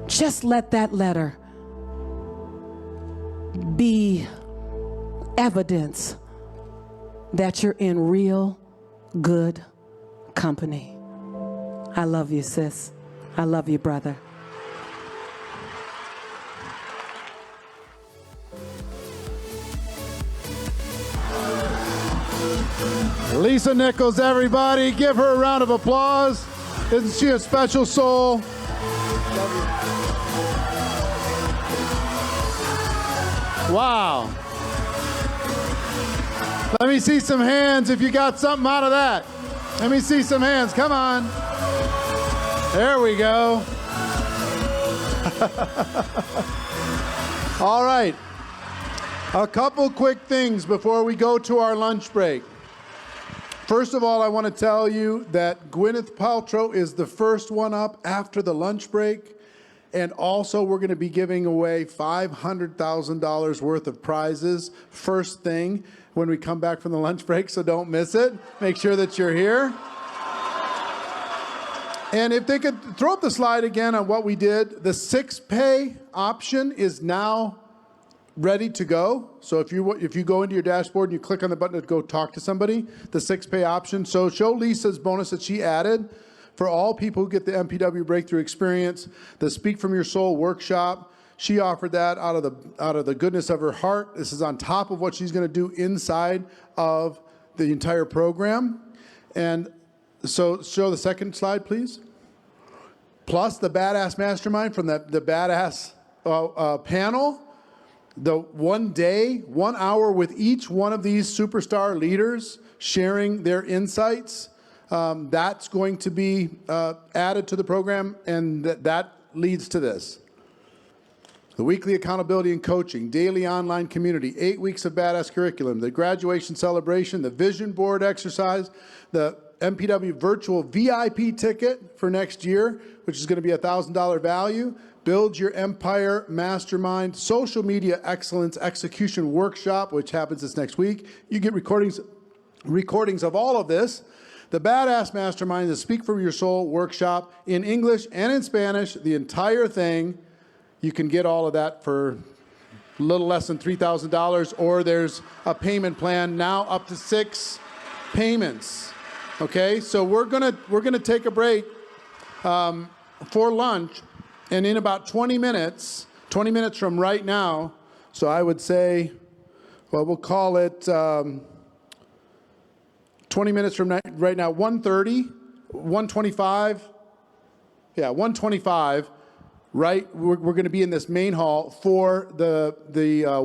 just let that letter be evidence that you're in real good company. I love you, sis. I love you, brother. Lisa Nichols, everybody, give her a round of applause. Isn't she a special soul? Wow. Let me see some hands if you got something out of that. Let me see some hands. Come on. There we go. All right. A couple quick things before we go to our lunch break. First of all, I want to tell you that Gwyneth Paltrow is the first one up after the lunch break. And also, we're going to be giving away $500,000 worth of prizes first thing when we come back from the lunch break, so don't miss it. Make sure that you're here. And if they could throw up the slide again on what we did, the 6-pay option is now ready to go. So if you go into your dashboard and you click on the button to go talk to somebody, the 6-pay option. So show Lisa's bonus that she added for all people who get the MPW Breakthrough Experience, the Speak From Your Soul workshop. She offered that out of the goodness of her heart. This is on top of what she's going to do inside of the entire program. And so show the second slide, please. Plus the Badass Mastermind from the Badass panel. The 1 day, 1 hour with each one of these superstar leaders sharing their insights That's going to be added to the program, and that leads to this. The weekly accountability and coaching, daily online community, 8 weeks of badass curriculum, the graduation celebration, the vision board exercise, the MPW virtual VIP ticket for next year, which is going to be a $1,000 value, Build Your Empire Mastermind, Social Media Excellence Execution Workshop, which happens this next week. You get recordings of all of this. The Badass Mastermind, the Speak From Your Soul workshop in English and in Spanish, the entire thing. You can get all of that for a little less than $3,000, or there's a payment plan now up to 6 payments. Okay, so we're gonna take a break for lunch, and in about 20 minutes from right now, so I would say, well, we'll call it 20 minutes from right now, 1:30, 1:25, yeah, 1:25. Right, we're going to be in this main hall for the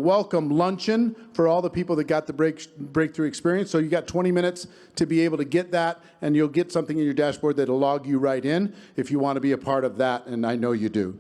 welcome luncheon for all the people that got the breakthrough experience. So you got 20 minutes to be able to get that, and you'll get something in your dashboard that'll log you right in if you want to be a part of that, and I know you do.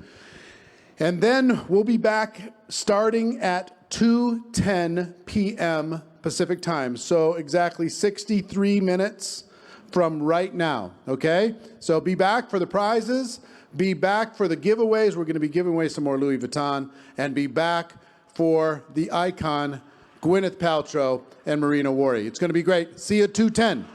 And then we'll be back starting at 2:10 p.m. Pacific time. So exactly 63 minutes from right now, okay? So be back for the prizes. Be back for the giveaways. We're going to be giving away some more Louis Vuitton. And be back for the icon, Gwyneth Paltrow and Marina Worre. It's going to be great. See you at 2:10.